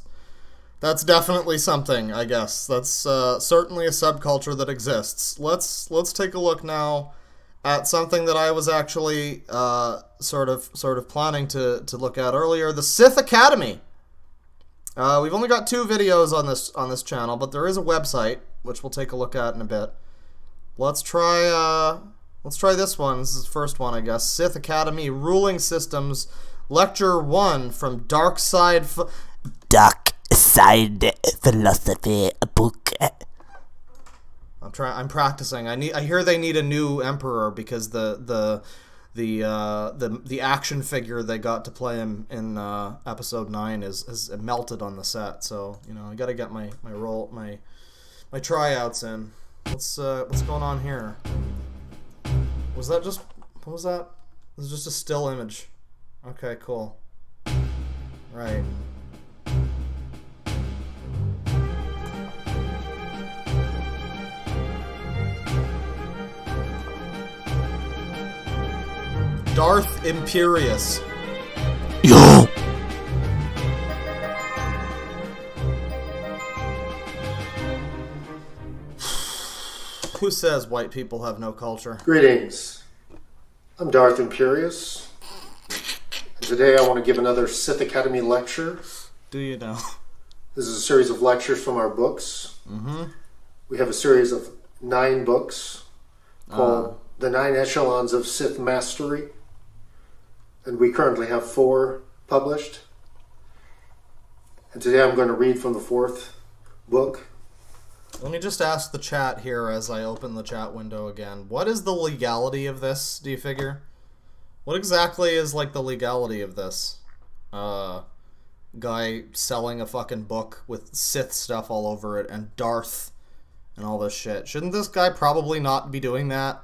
definitely something, I guess. That's certainly a subculture that exists. Let's take a look now at something that I was actually sort of planning to look at earlier. The Sith Academy. We've only got 2 videos on this channel, but there is a website, which we'll take a look at in a bit. Let's try this one. This is the first one, I guess. Sith Academy Ruling Systems, Lecture 1 from Dark Side Philosophy book. I'm practicing. I hear they need a new emperor because the action figure they got to play him in episode 9 is melted on the set. So I got to get my tryouts in. What's going on here? What was that? This is just a still image. Okay, cool. Right. Darth Imperious. Yo! Who says white people have no culture? Greetings. I'm Darth Imperious. And today I want to give another Sith Academy lecture. Do you know? This is a series of lectures from our books. Mm-hmm. We have a series of 9 books called The 9 Echelons of Sith Mastery. And we currently have 4 published. And today I'm going to read from the 4th book. Let me just ask the chat here as I open the chat window again. What is the legality of this, do you figure? What exactly is, like, the legality of this? Guy selling a fucking book with Sith stuff all over it and Darth and all this shit. Shouldn't this guy probably not be doing that?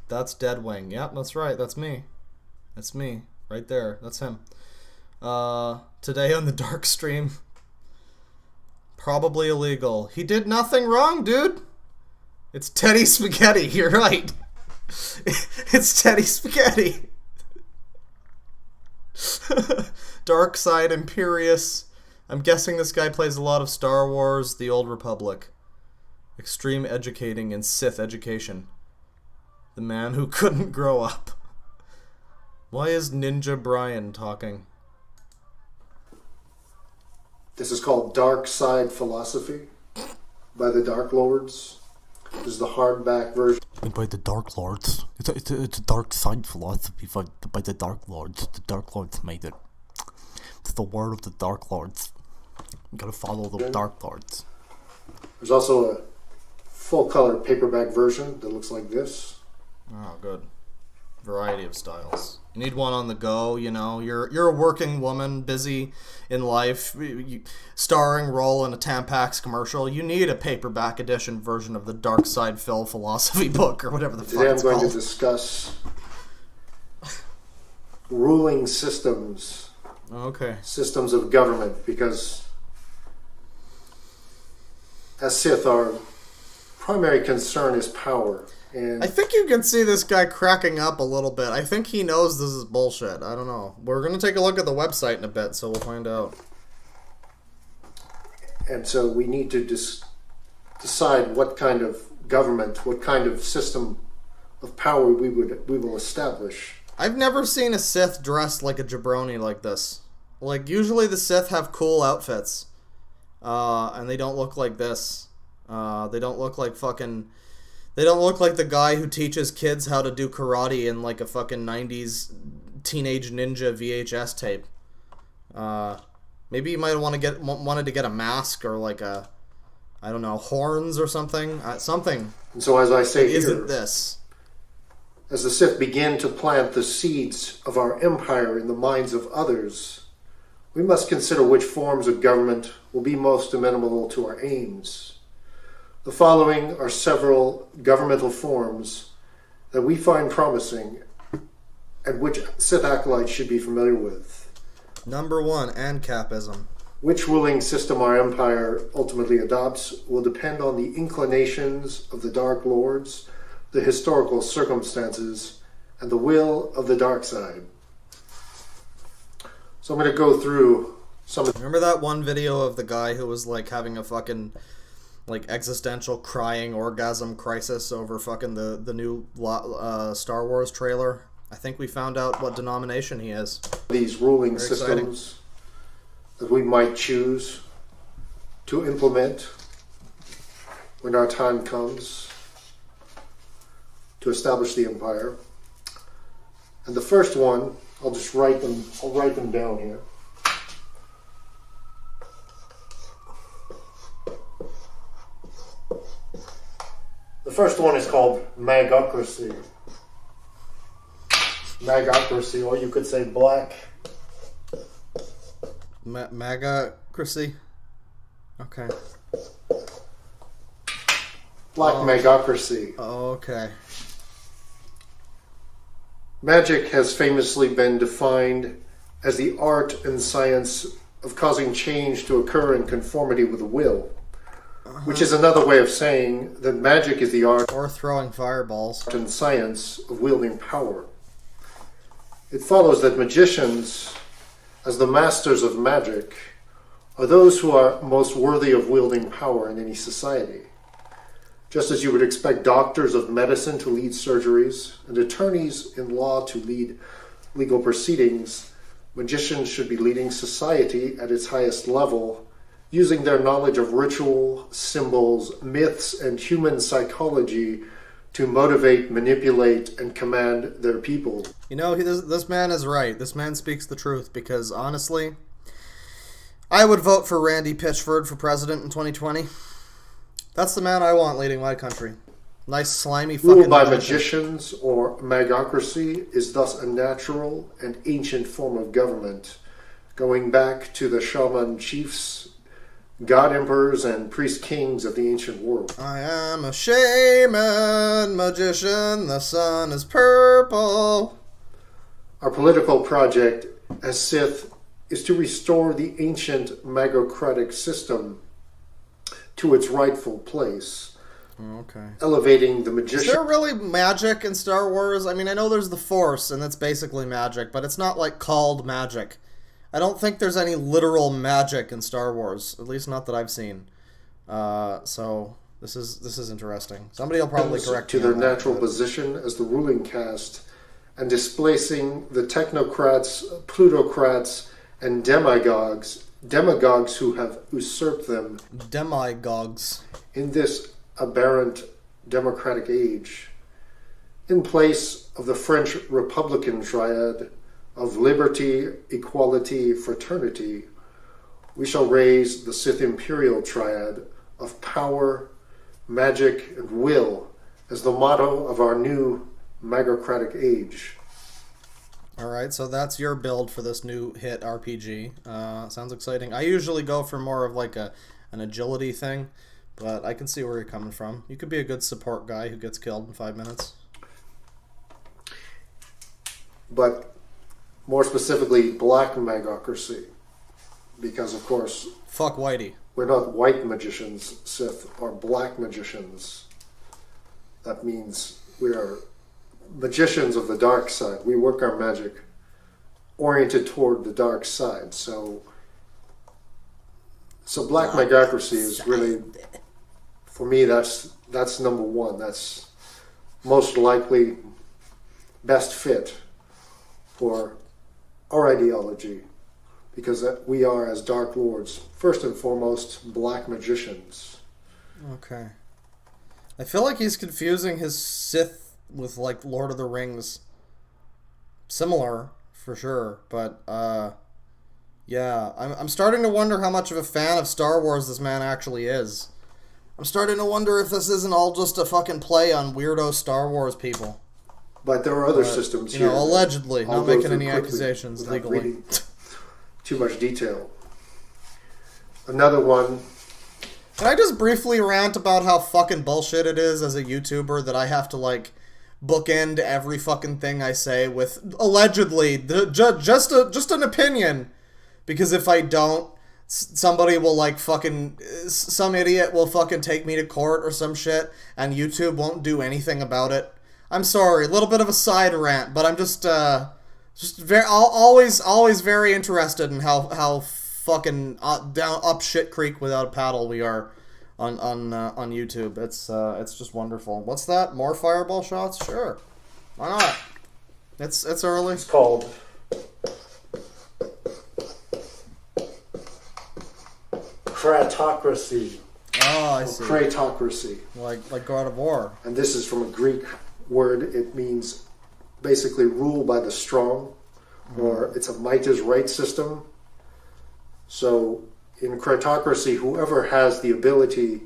That's Deadwing. Yep, that's right. That's me. That's me. Right there. That's him. Today on the Dark Stream. Probably illegal. He did nothing wrong, dude. It's Teddy Spaghetti. You're right. It's Teddy Spaghetti. Dark Side Imperious. I'm guessing this guy plays a lot of Star Wars, The Old Republic. Extreme educating and Sith education. The man who couldn't grow up. Why is Ninja Brian talking? This is called Dark Side Philosophy by the Dark Lords. This is the hardback version. By the Dark Lords. It's a dark side philosophy by the Dark Lords. The Dark Lords made it. It's the word of the Dark Lords. You gotta follow the Dark Lords. There's also a full-color paperback version that looks like this. Oh, good. Variety of styles. You need one on the go, You're a working woman, busy in life, starring role in a Tampax commercial. You need a paperback edition version of the Dark Side Phil philosophy book or whatever the fuck it's called. Today I'm going to discuss ruling systems. Okay. Systems of government, because as Sith, our primary concern is power. And I think you can see this guy cracking up a little bit. I think he knows this is bullshit. I don't know. We're going to take a look at the website in a bit, so we'll find out. And so we need to decide what kind of government, what kind of system of power we will establish. I've never seen a Sith dressed like a jabroni like this. Like, usually the Sith have cool outfits. And they don't look like this. They don't look like fucking... They don't look like the guy who teaches kids how to do karate in like a fucking 90s Teenage Ninja VHS tape. Maybe you might have wanted to get a mask or like a, I don't know, horns or something. Something. And so as I say here, isn't this? As the Sith begin to plant the seeds of our empire in the minds of others, we must consider which forms of government will be most amenable to our aims. The following are several governmental forms that we find promising and which Sith acolytes should be familiar with. Number 1, ANCAPism. Which ruling system our empire ultimately adopts will depend on the inclinations of the Dark Lords, the historical circumstances, and the will of the dark side. So I'm going to go through some of... Remember that one video of the guy who was like having a fucking... like existential crying orgasm crisis over fucking the new Star Wars trailer? I think we found out what denomination he is. These ruling systems that we might choose to implement when our time comes to establish the empire. And the first one, I'll write them down here. first one is called magocracy. Magocracy, or you could say black. Magocracy? Okay. Black magocracy. Okay. Magic has famously been defined as the art and science of causing change to occur in conformity with the will, which is another way of saying that magic is the art or throwing fireballs and science of wielding power. It follows that magicians, as the masters of magic, are those who are most worthy of wielding power in any society. Just as you would expect doctors of medicine to lead surgeries and attorneys in law to lead legal proceedings, magicians should be leading society at its highest level, using their knowledge of ritual, symbols, myths, and human psychology to motivate, manipulate, and command their people. You know, this man is right. This man speaks the truth, because honestly, I would vote for Randy Pitchford for president in 2020. That's the man I want leading my country. Nice, slimy fucking Rule by magicians, or magocracy, is thus a natural and ancient form of government, going back to the shaman chiefs, god emperors, and priest kings of the ancient world. I am a shaman, magician, the sun is purple. Our political project as Sith is to restore the ancient magocratic system to its rightful place. Okay. Elevating the magician. Is there really magic in Star Wars? I mean, I know there's the Force, and that's basically magic, but it's not, like, called magic. I don't think there's any literal magic in Star Wars, at least not that I've seen. So this is interesting. Somebody will probably correct to me their on that, natural but position as the ruling caste, and displacing the technocrats, plutocrats, and demagogues who have usurped them. Demagogues. In this aberrant democratic age, in place of the French Republican triad of liberty, equality, fraternity, we shall raise the Sith Imperial triad of power, magic, and will as the motto of our new magocratic age. Alright, so that's your build for this new hit RPG. Sounds exciting. I usually go for more of like an agility thing, but I can see where you're coming from. You could be a good support guy who gets killed in 5 minutes. But more specifically, black magocracy. Because, of course... Fuck Whitey. We're not white magicians, Sith, or black magicians. That means we are magicians of the dark side. We work our magic oriented toward the dark side. So black magocracy is really, for me, that's number one. That's most likely best fit for our ideology, because we are, as Dark Lords, first and foremost, black magicians. Okay. I feel like he's confusing his Sith with, like, Lord of the Rings. Similar, for sure, but, yeah. I'm starting to wonder how much of a fan of Star Wars this man actually is. I'm starting to wonder if this isn't all just a fucking play on weirdo Star Wars people. But there are other systems here. You know, allegedly, not making any accusations legally. Too much detail. Another one. Can I just briefly rant about how fucking bullshit it is as a YouTuber that I have to, like, bookend every fucking thing I say with allegedly just an opinion, because if I don't, somebody will, like, fucking, some idiot will fucking take me to court or some shit, and YouTube won't do anything about it. I'm sorry, a little bit of a side rant, but I'm just very, always very interested in how fucking down up shit creek without a paddle we are on YouTube. It's just wonderful. What's that? More fireball shots? Sure, why not? It's early. It's called Kratocracy. Oh, I see. Kratocracy. Like God of War. And this is from a Greek word. It means basically rule by the strong, or it's a might is right system. So in Kratocracy, whoever has the ability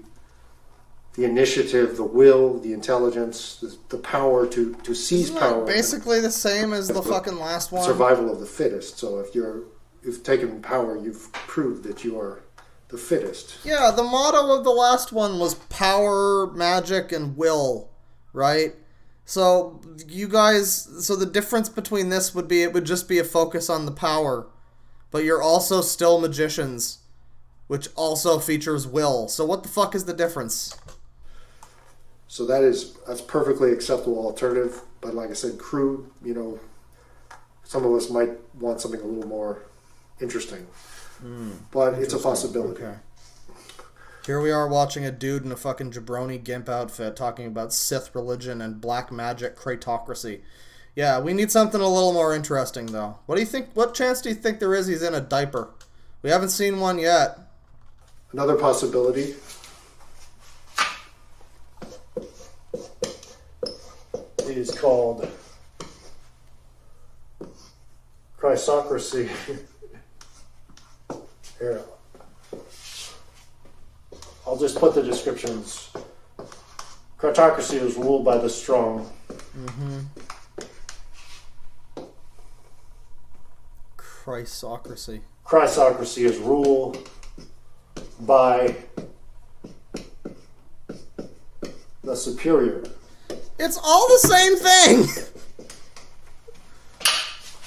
the initiative, the will, the intelligence, the power to seize power. Basically the same as the fucking last one. Survival of the fittest. So if you've taken power, you've proved that you are the fittest. Yeah, the motto of the last one was power, magic, and will, right? So the difference between this would be it would just be a focus on the power, but you're also still magicians, which also features will. So what the fuck is the difference? So that's perfectly acceptable alternative, but like I said, crude, some of us might want something a little more interesting. But it's a possibility. Okay. Here we are watching a dude in a fucking jabroni gimp outfit talking about Sith religion and black magic cratocracy. Yeah, we need something a little more interesting, though. What do you think? What chance do you think there is he's in a diaper? We haven't seen one yet. Another possibility is called chrysocracy. Here, I'll just put the descriptions. Chrysocracy is ruled by the strong. Chrysocracy. Chrysocracy is ruled by the superior. It's all the same thing!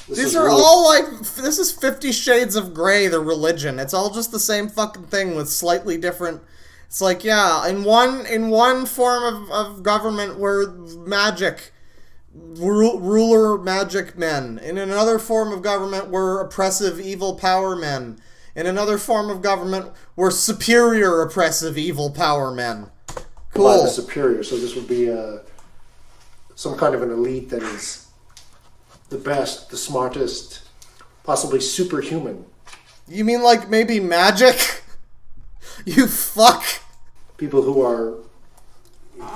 These are all like, this is 50 Shades of Grey, the religion. It's all just the same fucking thing with slightly different... It's like, yeah, in one form of government we're magic, ruler magic men. In another form of government we're oppressive evil power men. In another form of government we're superior oppressive evil power men. Cool. By the superior, so this would be some kind of an elite that is the best, the smartest, possibly superhuman. You mean like maybe magic? You fuck. People who are,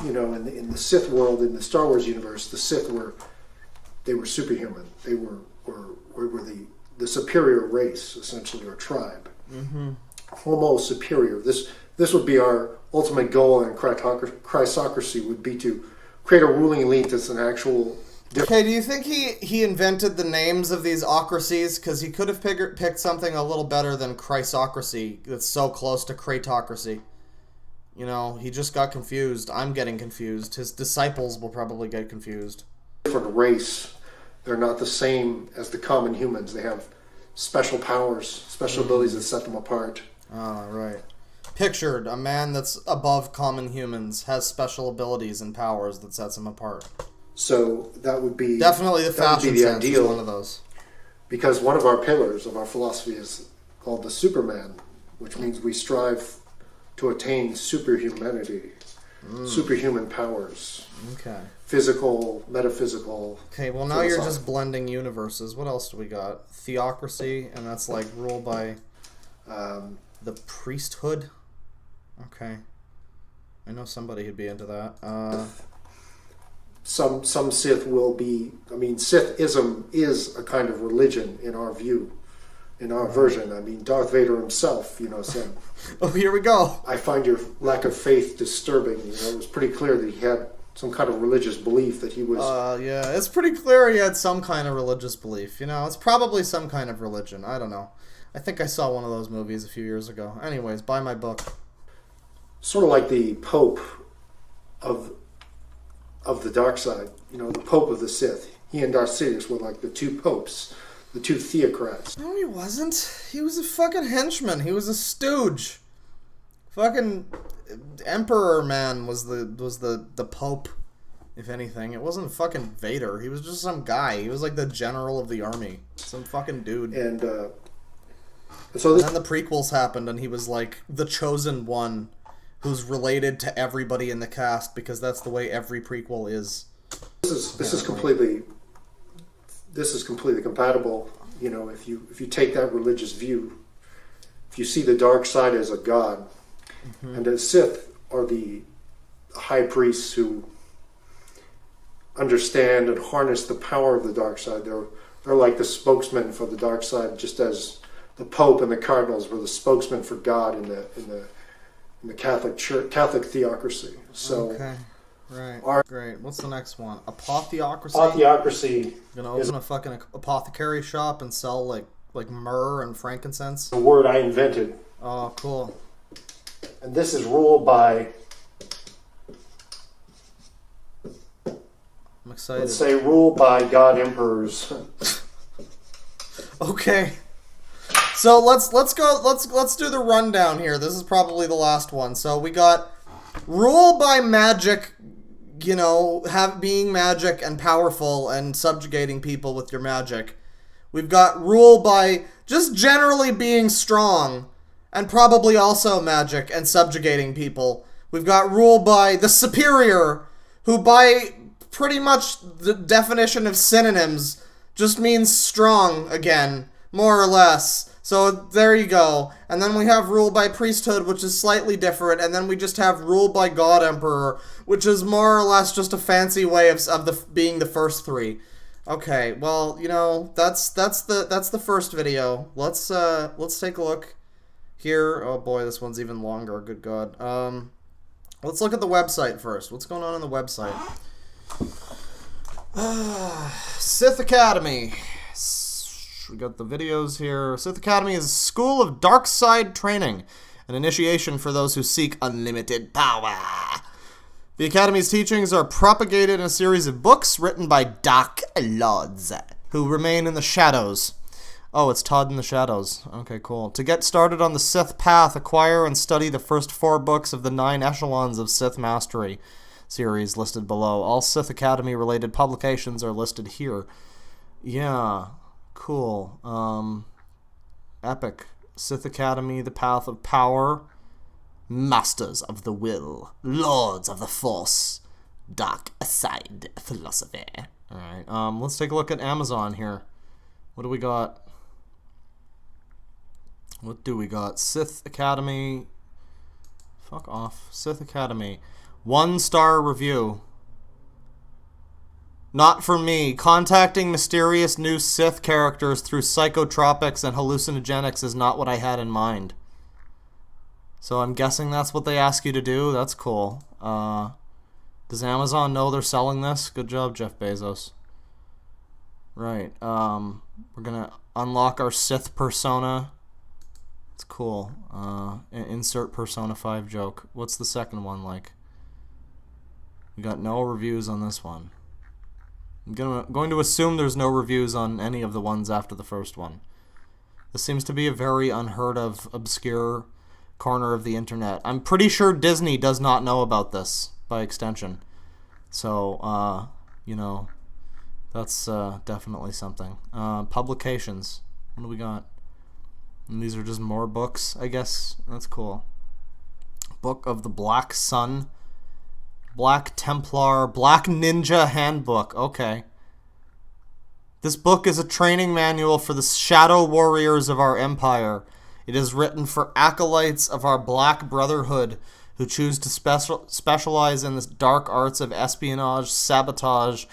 in the Sith world, in the Star Wars universe, the Sith were superhuman. They were the superior race, essentially, or tribe. Homo superior. This would be our ultimate goal in chrysocracy, would be to create a ruling elite that's an actual... Okay, do you think he invented the names of these ocracies? Because he could have picked something a little better than chrysocracy that's so close to cratocracy. He just got confused. I'm getting confused. His disciples will probably get confused. Different race. They're not the same as the common humans. They have special powers, special abilities that set them apart. Ah, right. Pictured, a man that's above common humans has special abilities and powers that sets him apart. So that would be... Definitely the fashion sense is one of those. Because one of our pillars of our philosophy is called the Superman, which means we strive to attain superhumanity, superhuman powers. Okay. Physical, metaphysical. Okay, well now you're just blending universes. What else do we got? Theocracy, and that's like ruled by the priesthood. Okay. I know somebody who'd be into that. Some Sith will be... Sithism is a kind of religion in our view, in our version. Darth Vader himself, said... Oh, here we go. I find your lack of faith disturbing. It was pretty clear that he had some kind of religious belief that he was... Yeah, it's pretty clear he had some kind of religious belief. It's probably some kind of religion. I don't know. I think I saw one of those movies a few years ago. Anyways, buy my book. Sort of like the Pope of the dark side. The Pope of the Sith. He and Darth Sidious were like the two popes, the two theocrats. No, he wasn't. He was a fucking henchman. He was a stooge. Fucking Emperor man was the Pope, if anything. It wasn't fucking Vader. He was just some guy. He was like the general of the army. Some fucking dude. And then the prequels happened, and he was like the chosen one who's related to everybody in the cast, because that's the way every prequel is. This is completely compatible. If you take that religious view, if you see the dark side as a god, and the Sith are the high priests who understand and harness the power of the dark side. They're like the spokesmen for the dark side, just as the Pope and the cardinals were the spokesmen for God in in the Catholic Church, Catholic theocracy. So, okay, right, our great. What's the next one? Apotheocracy. apotheocracy Gonna is open a fucking apothecary shop and sell like myrrh and frankincense. a word I invented, Oh, cool. and this is ruled by, I'm excited. let's say, ruled by God emperors. Okay. So let's do the rundown here. This is probably the last one. So we got rule by magic, you know, being magic and powerful and subjugating people with your magic. We've got rule by just generally being strong and probably also magic and subjugating people. We've got rule by the superior, who by pretty much the definition of synonyms just means strong again, more or less. So there you go. And then we have rule by priesthood, which is slightly different. And then we just have rule by God Emperor, which is more or less just a fancy way of being the first three. Okay, well, you know, that's the first video. Let's take a look here. Oh boy, this one's even longer. Good God. Let's look at the website first. What's going on the website? Sith Academy. We got the videos here. Sith Academy is a school of dark side training, an initiation for those who seek unlimited power. The Academy's teachings are propagated in a series of books written by Dark Lords, who remain in the shadows. Oh, it's Todd in the Shadows. Okay, cool. To get started on the Sith path, acquire and study the first 4 books of the 9 echelons of Sith Mastery series listed below. All Sith Academy related publications are listed here. Yeah. Cool. Epic. Sith Academy, the Path of Power, Masters of the Will, Lords of the Force, Dark Side Philosophy. Alright, let's take a look at Amazon here. What do we got? What do we got? Sith Academy. Fuck off. Sith Academy. 1-star review. Not for me. Contacting mysterious new Sith characters through psychotropics and hallucinogenics is not what I had in mind. So I'm guessing that's what they ask you to do. That's cool. Does Amazon know they're selling this? Good job, Jeff Bezos. Right. We're gonna unlock our Sith persona. It's cool. Insert Persona 5 joke. What's the second one like? We got no reviews on this one. I'm going to assume there's no reviews on any of the ones after the first one. This seems to be a very unheard of, obscure corner of the internet. I'm pretty sure Disney does not know about this, by extension. So, you know, that's definitely something. Publications. What do we got? And these are just more books, I guess. That's cool. Book of the Black Sun. Black Templar, Black Ninja Handbook. Okay. This book is a training manual for the shadow warriors of our empire. It is written for acolytes of our Black Brotherhood who choose to specialize in the dark arts of espionage, sabotage,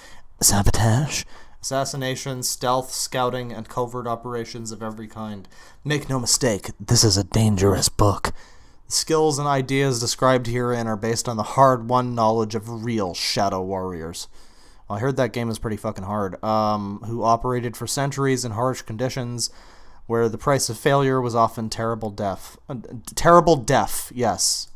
assassination, stealth, scouting, and covert operations of every kind. Make no mistake, this is a dangerous book. The skills and ideas described herein are based on the hard-won knowledge of real shadow warriors. Well, I heard that game is pretty fucking hard. Who operated for centuries in harsh conditions, where the price of failure was often terrible death. Terrible death, yes.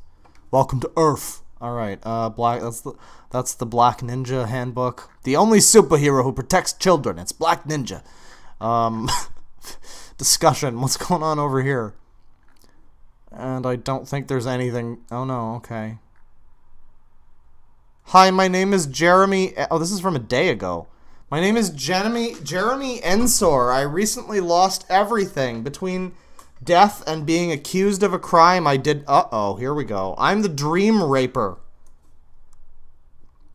Welcome to Earth. All right, that's the Black Ninja Handbook. The only superhero who protects children. It's Black Ninja. Discussion. What's going on over here? And I don't think there's anything. Oh no. Okay. Hi, my name is Jeremy. Oh, this is from a day ago. My name is Jeremy Ensor. I recently lost everything between death and being accused of a crime I did. Uh-oh, here we go. I'm the Dream Raper.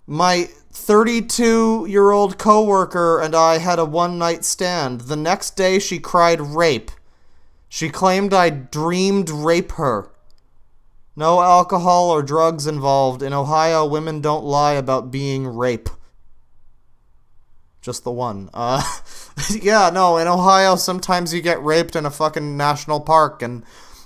My 32-year-old coworker and I had a one-night stand. The next day, she cried rape. She claimed I dreamed rape her. No alcohol or drugs involved. In Ohio, women don't lie about being rape. Just the one. Yeah, no, in Ohio, sometimes you get raped in a fucking national park, and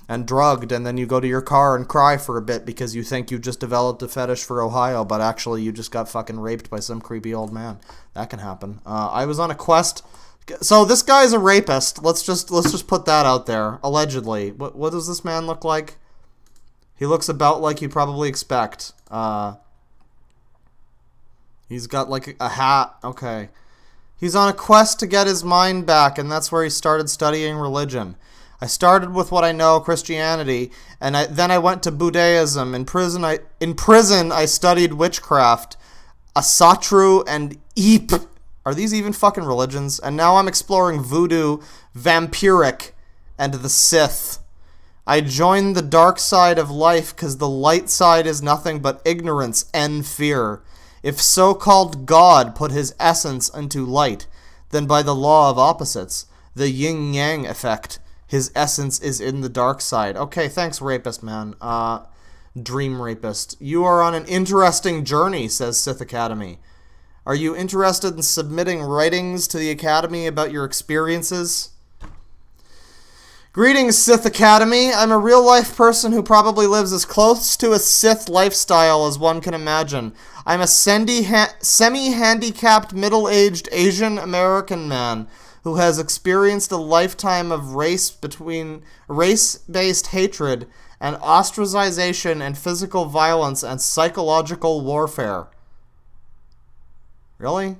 and drugged, and then you go to your car and cry for a bit because you think you just developed a fetish for Ohio, but actually you just got fucking raped by some creepy old man. That can happen. I was on a quest. So this guy's a rapist. Let's just put that out there. Allegedly. What does this man look like? He looks about like you'd probably expect. He's got like a hat. Okay. He's on a quest to get his mind back, and that's where he started studying religion. I started with what I know, Christianity, and then I went to Buddhism. In prison, I studied witchcraft, Asatru, and Eep. Are these even fucking religions? And now I'm exploring voodoo, vampiric, and the Sith. I joined the dark side of life because the light side is nothing but ignorance and fear. If so-called God put his essence into light, then by the law of opposites, the yin-yang effect, his essence is in the dark side. Okay, thanks, rapist man. Dream rapist. You are on an interesting journey, says Sith Academy. Are you interested in submitting writings to the Academy about your experiences? Greetings, Sith Academy. I'm a real-life person who probably lives as close to a Sith lifestyle as one can imagine. I'm a semi-handicapped, middle-aged Asian American man who has experienced a lifetime of race-based hatred and ostracization and physical violence and psychological warfare. Really?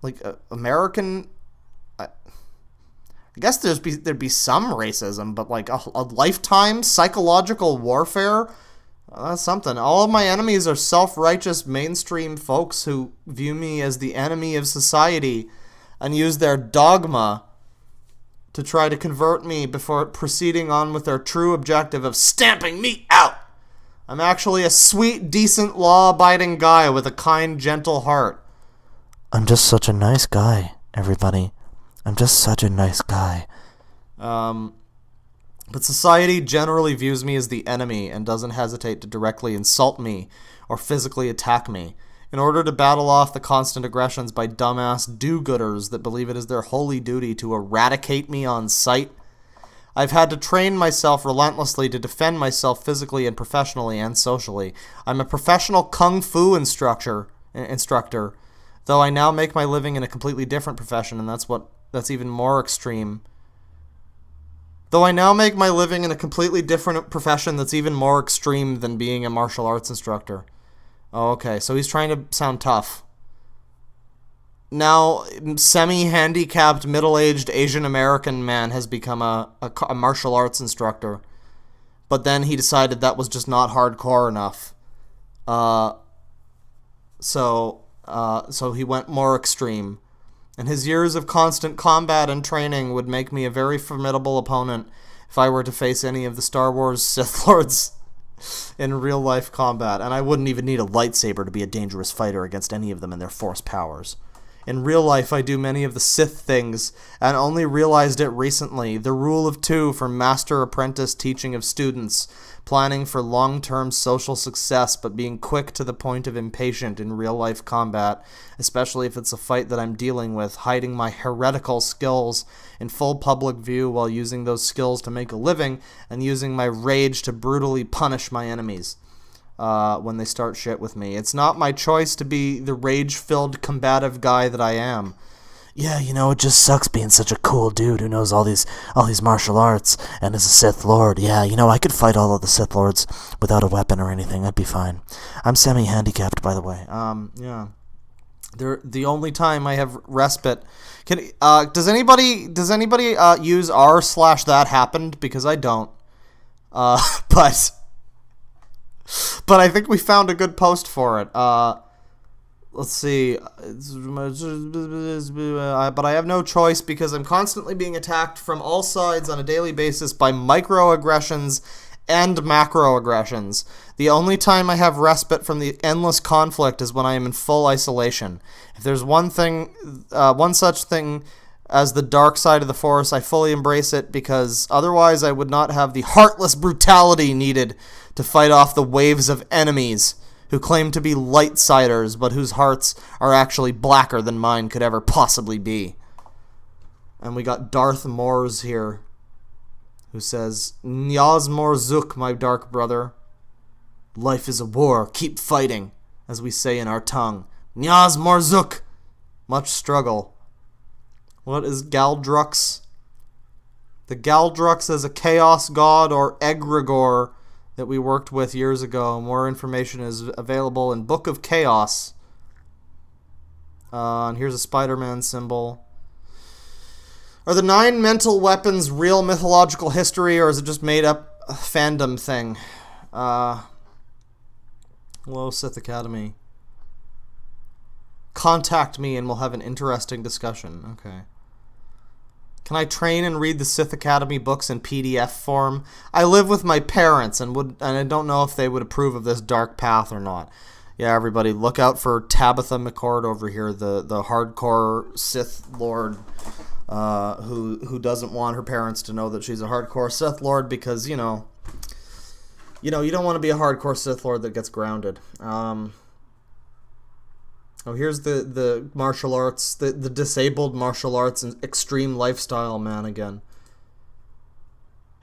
Like, American... I guess there'd be some racism, but like a lifetime psychological warfare? That's something. All of my enemies are self-righteous mainstream folks who view me as the enemy of society and use their dogma to try to convert me before proceeding on with their true objective of stamping me out. I'm actually a sweet, decent, law-abiding guy with a kind, gentle heart. I'm just such a nice guy, everybody. I'm just such a nice guy. But society generally views me as the enemy and doesn't hesitate to directly insult me or physically attack me in order to battle off the constant aggressions by dumbass do-gooders that believe it is their holy duty to eradicate me on sight. I've had to train myself relentlessly to defend myself physically and professionally and socially. I'm a professional kung fu instructor, though I now make my living in a completely different profession, and that's even more extreme. Though I now make my living in a completely different profession that's even more extreme than being a martial arts instructor. Oh, okay, so he's trying to sound tough. Now, semi-handicapped, middle-aged Asian American man has become a martial arts instructor. But then he decided that was just not hardcore enough. So he went more extreme. And his years of constant combat and training would make me a very formidable opponent if I were to face any of the Star Wars Sith Lords in real-life combat. And I wouldn't even need a lightsaber to be a dangerous fighter against any of them and their force powers. In real life, I do many of the Sith things, and only realized it recently. The rule of two for master-apprentice teaching of students, planning for long-term social success, but being quick to the point of impatient in real-life combat, especially if it's a fight that I'm dealing with, hiding my heretical skills in full public view while using those skills to make a living, and using my rage to brutally punish my enemies. When they start shit with me. It's not my choice to be the rage-filled, combative guy that I am. Yeah, you know, it just sucks being such a cool dude who knows all these martial arts and is a Sith Lord. Yeah, you know, I could fight all of the Sith Lords without a weapon or anything. I'd be fine. I'm semi-handicapped, by the way. Yeah. The only time I have respite. Does anybody use r/that happened? Because I don't. But I think we found a good post for it. Let's see. But I have no choice because I'm constantly being attacked from all sides on a daily basis by microaggressions and macroaggressions. The only time I have respite from the endless conflict is when I am in full isolation. If there's one such thing as the dark side of the Force, I fully embrace it because otherwise I would not have the heartless brutality needed to fight off the waves of enemies who claim to be light-siders, but whose hearts are actually blacker than mine could ever possibly be. And we got Darth Moors here. who says, Nyaz Morzuk, my dark brother. Life is a war, keep fighting, as we say in our tongue. Nyaz Morzuk! Much struggle. What is Galdrux? The Galdrux is a chaos god or egregore that we worked with years ago. More information is available in Book of Chaos. And here's a Spider-Man symbol. Are the 9 mental weapons real mythological history, or is it just made up fandom thing? Hello, Sith Academy. Contact me and we'll have an interesting discussion. Okay. Can I train and read the Sith Academy books in PDF form? I live with my parents and I don't know if they would approve of this dark path or not. Yeah, everybody, look out for Tabitha McCord over here, the hardcore Sith Lord, who doesn't want her parents to know that she's a hardcore Sith Lord because, you don't want to be a hardcore Sith Lord that gets grounded. Here's the martial arts, the disabled martial arts and extreme lifestyle man again.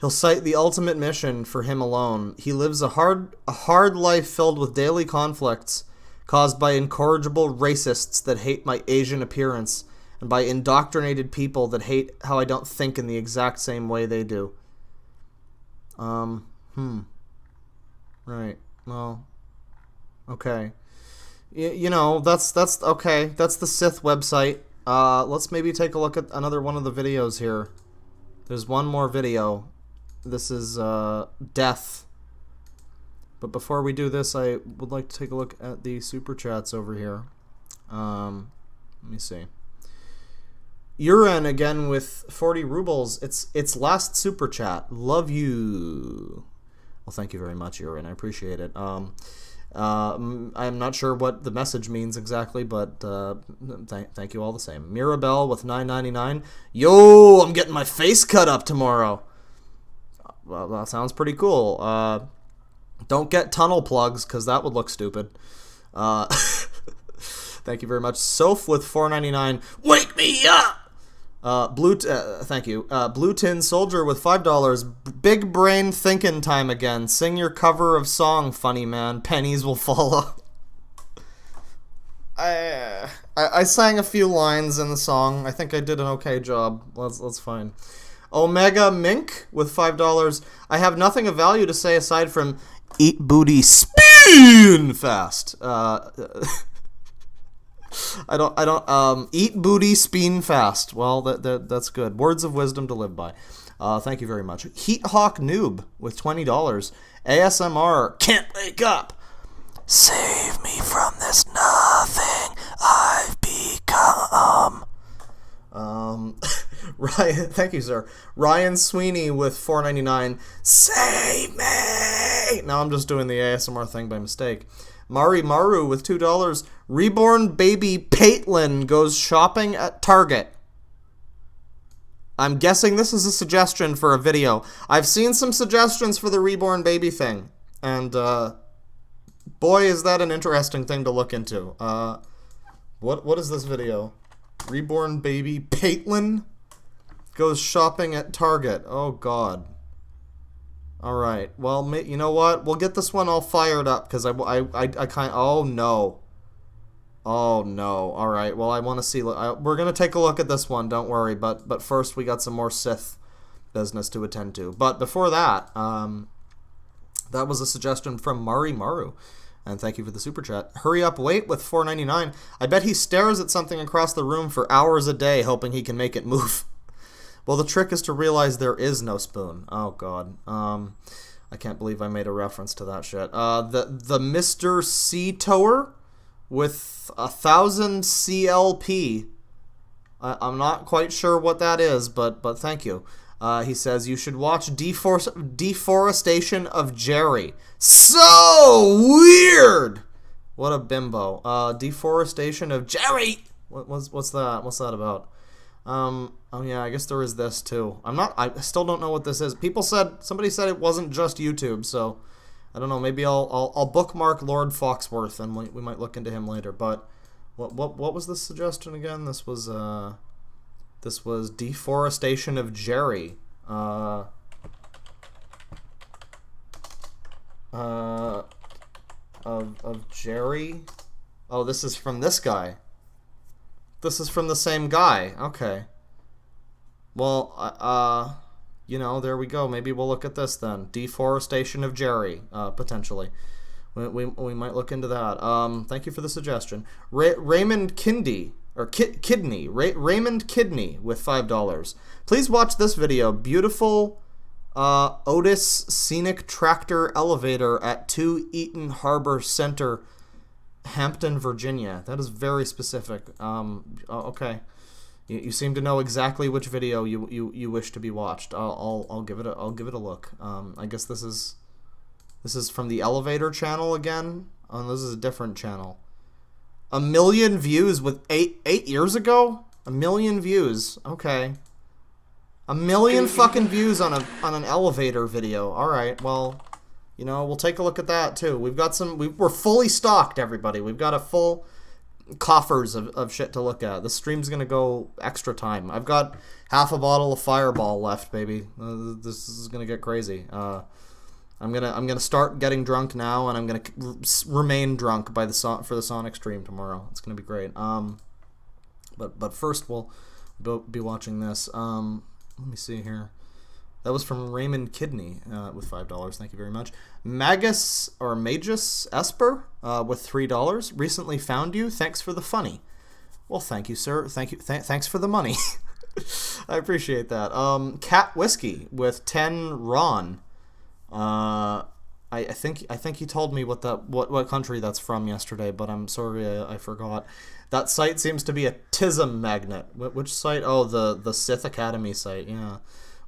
He'll cite the ultimate mission for him alone. He lives a hard life filled with daily conflicts caused by incorrigible racists that hate my Asian appearance and by indoctrinated people that hate how I don't think in the exact same way they do. Right. Well, okay. That's okay. That's the Sith website. Let's maybe take a look at another one of the videos here. There's one more video. This is Death. But before we do this, I would like to take a look at the super chats over here. Let me see. Uran again with 40 rubles. It's last super chat. Love you. Well, thank you very much, Uran. I appreciate it. I'm not sure what the message means exactly, but thank you all the same. Mirabelle with $9.99. Yo, I'm getting my face cut up tomorrow. Well, that sounds pretty cool. Don't get tunnel plugs, because that would look stupid. Thank you very much. Soph with $4.99. Wake me up! Thank you. Blue Tin Soldier with $5. Big brain thinking time again. Sing your cover of song, funny man. Pennies will follow. I sang a few lines in the song. I think I did an okay job. That's fine. Omega Mink with $5. I have nothing of value to say aside from eat booty spin fast. I don't eat booty spin fast. Well, that's good. Words of wisdom to live by. Thank you very much. Heat Hawk Noob with $20. ASMR can't wake up. Save me from this nothing I've become. Ryan, thank you, sir. Ryan Sweeney with $4.99. Save me. Now I'm just doing the ASMR thing by mistake. Mari Maru with $2. Reborn baby Paitlin goes shopping at Target. I'm guessing this is a suggestion for a video. I've seen some suggestions for the reborn baby thing, and boy, is that an interesting thing to look into. What is this video? Reborn baby Paitlin goes shopping at Target. Oh God. All right. Well, you know what? We'll get this one all fired up because I kind. Oh no. Oh no. All right. Well, I want to see. We're gonna take a look at this one. Don't worry. But first, we got some more Sith business to attend to. But before that, that was a suggestion from Mari Maru, and thank you for the super chat. Hurry up, wait with $4.99. I bet he stares at something across the room for hours a day, hoping he can make it move. Well, the trick is to realize there is no spoon. Oh, God. I can't believe I made a reference to that shit. The Mr. Sea Tower with 1,000 CLP. I'm not quite sure what that is, but thank you. He says, you should watch Deforestation of Jerry. So weird! What a bimbo. Deforestation of Jerry! What's that? What's that about? Oh yeah, I guess there is this too. I still don't know what this is. Somebody said it wasn't just YouTube, so I don't know. Maybe I'll bookmark Lord Foxworth and we might look into him later. But what was the suggestion again? This was Deforestation of Jerry. of Jerry. Oh, this is from this guy. This is from the same guy. Okay. Well, you know, there we go. Maybe we'll look at this then. Deforestation of Jerry, potentially. We might look into that. Thank you for the suggestion. Raymond Kidney, or Kidney. Raymond Kidney with $5. Please watch this video. Beautiful Otis Scenic Tractor Elevator at 2 Eaton Harbor Center, Hampton, Virginia. That is very specific. Okay. You seem to know exactly which video you wish to be watched. I'll give it a look. I guess this is from the Elevator channel again. Oh, this is a different channel. 1 million views with 8 years ago. 1 million views. Okay. 1 million fucking views on an Elevator video. All right. Well, you know, we'll take a look at that too. We've got we're fully stocked, everybody. We've got a full coffers of shit to look at. This stream's gonna go extra time. I've got half a bottle of Fireball left, baby. This is gonna get crazy. I'm gonna start getting drunk now, and I'm gonna remain drunk for the Sonic stream tomorrow. It's gonna be great. But first we'll be watching this. Let me see here. That was from Raymond Kidney with $5. Thank you very much. Magus Esper with $3. Recently found you. Thanks for the funny. Well, thank you, sir. Thank you. Thanks for the money. I appreciate that. Cat Whiskey with 10 Ron. I think he told me what country that's from yesterday, but I'm sorry I forgot. That site seems to be a tism magnet. Which site? Oh, the Sith Academy site. Yeah.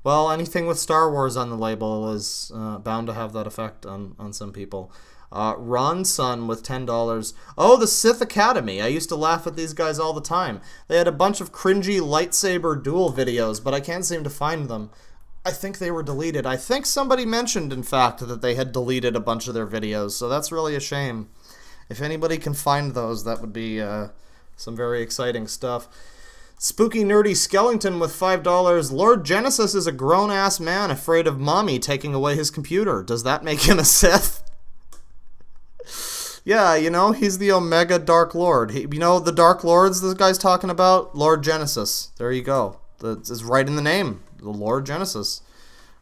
Well, anything with Star Wars on the label is bound to have that effect on some people. Ron Sun with $10. Oh, the Sith Academy. I used to laugh at these guys all the time. They had a bunch of cringy lightsaber duel videos, but I can't seem to find them. I think they were deleted. I think somebody mentioned, in fact, that they had deleted a bunch of their videos, so that's really a shame. If anybody can find those, that would be some very exciting stuff. Spooky Nerdy Skellington with $5. Lord Genesis is a grown-ass man afraid of mommy taking away his computer. Does that make him a Sith? Yeah, you know, he's the Omega Dark Lord. You know the Dark Lords this guy's talking about? Lord Genesis. There you go. It's right in the name. The Lord Genesis.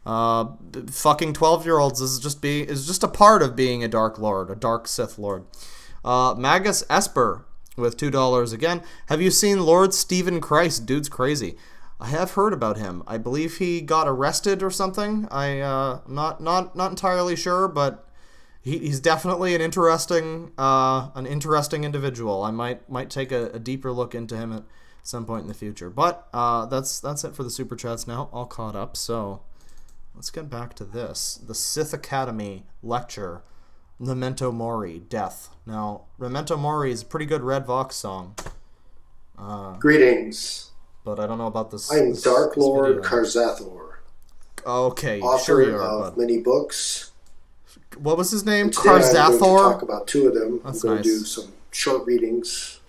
Fucking 12-year-olds is just a part of being a Dark Lord, a Dark Sith Lord. Magus Esper with $2 again. Have you seen Lord Stephen Christ? Dude's crazy. I have heard about him. I believe he got arrested or something. Not entirely sure, but he's definitely an interesting individual. I might take a deeper look into him at some point in the future. But that's it for the super chats now. All caught up. So let's get back to this. The Sith Academy lecture. Memento Mori, Death. Now, Memento Mori is a pretty good Red Vox song. Greetings. But I don't know about this. I'm Dark Lord Karzathor. Okay, author sure you are, of many books. What was his name? Today I'm going to Karzathor? talk about 2 of them. That's I'm going nice. to do some short readings.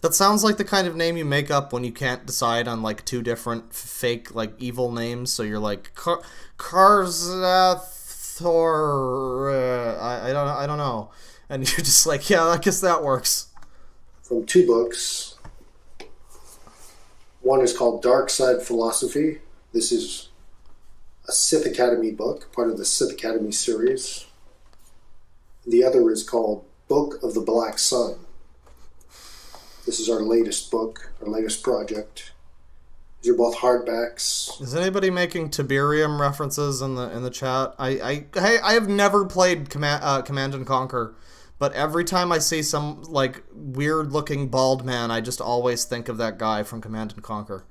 That sounds like the kind of name you make up when you can't decide on like 2 different fake like evil names. So you're like Karzathor. I don't know, and you're just like, yeah, I guess that works. From 2 books. One is called Dark Side Philosophy. This is a Sith Academy book, part of the Sith Academy series. The other is called Book of the Black Sun. This is our latest book, our latest project. These are both hardbacks. Is anybody making Tiberium references in the chat? I have never played Command and Conquer, but every time I see some like weird looking bald man, I just always think of that guy from Command and Conquer.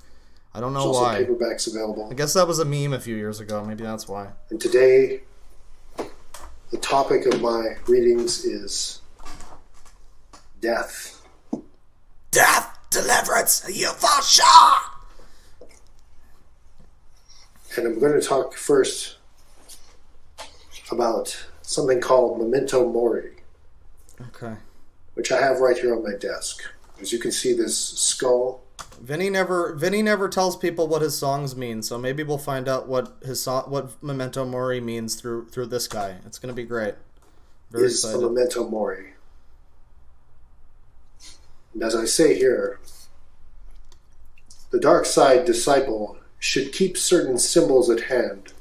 I don't know why. There's also paperbacks available. I guess that was a meme a few years ago. Maybe that's why. And today, the topic of my readings is death. Death, deliverance, you fall short. And I'm going to talk first about something called Memento Mori. Okay. Which I have right here on my desk. As you can see, this skull. Vinny never tells people what his songs mean, so maybe we'll find out what what Memento Mori means through this guy. It's gonna be great. Very is a excited. memento mori. And as I say here, the dark side disciple should keep certain symbols at hand: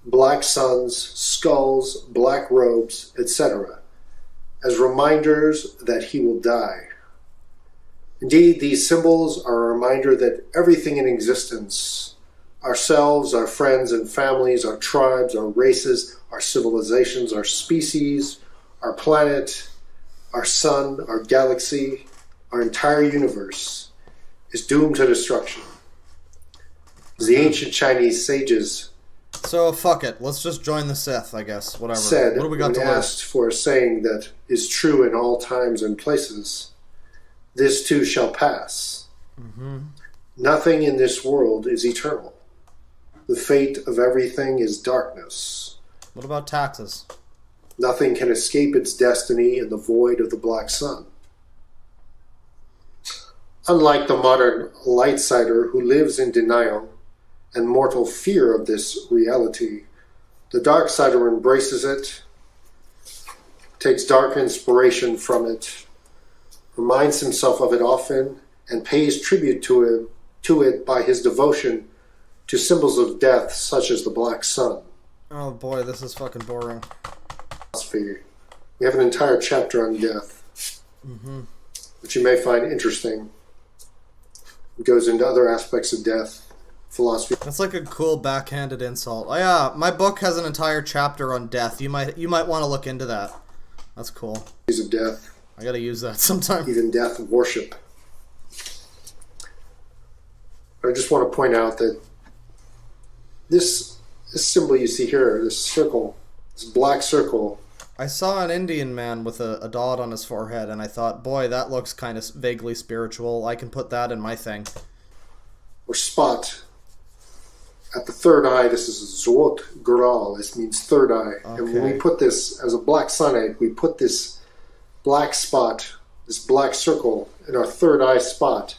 black suns, skulls, black robes, etc., as reminders that he will die. Indeed, these symbols are a reminder that everything in existence, ourselves, our friends and families, our tribes, our races, our civilizations, our species, our planet, our sun, our galaxy, our entire universe, is doomed to destruction. As the ancient Chinese sages So fuck it. Let's just join the Sith, I guess. Whatever. said, What do we got when to lose? asked for a saying that is true in all times and places, this too shall pass. Nothing in this world is eternal. The fate of everything is darkness. What about taxes? Nothing can escape its destiny in the void of the black sun. Unlike the modern light-sider who lives in denial and mortal fear of this reality, the dark-sider embraces it, takes dark inspiration from it, reminds himself of it often, and pays tribute to it by his devotion to symbols of death such as the black sun. Oh boy, this is fucking boring. Philosophy. We have an entire chapter on death, which you may find interesting. It goes into other aspects of death, philosophy. That's like a cool backhanded insult. Oh yeah, my book has an entire chapter on death. You might want to look into that. That's cool. Of death, I gotta use that sometime. even death worship. I just want to point out that this symbol you see here, this circle, this black circle, I saw an Indian man with a dot on his forehead, and I thought, boy, that looks kind of vaguely spiritual. I can put that in my thing. or spot at the third eye. This is Zot Gural. This means third eye. And when we put this as a black sunlight, we put this black spot, this black circle in our third eye spot.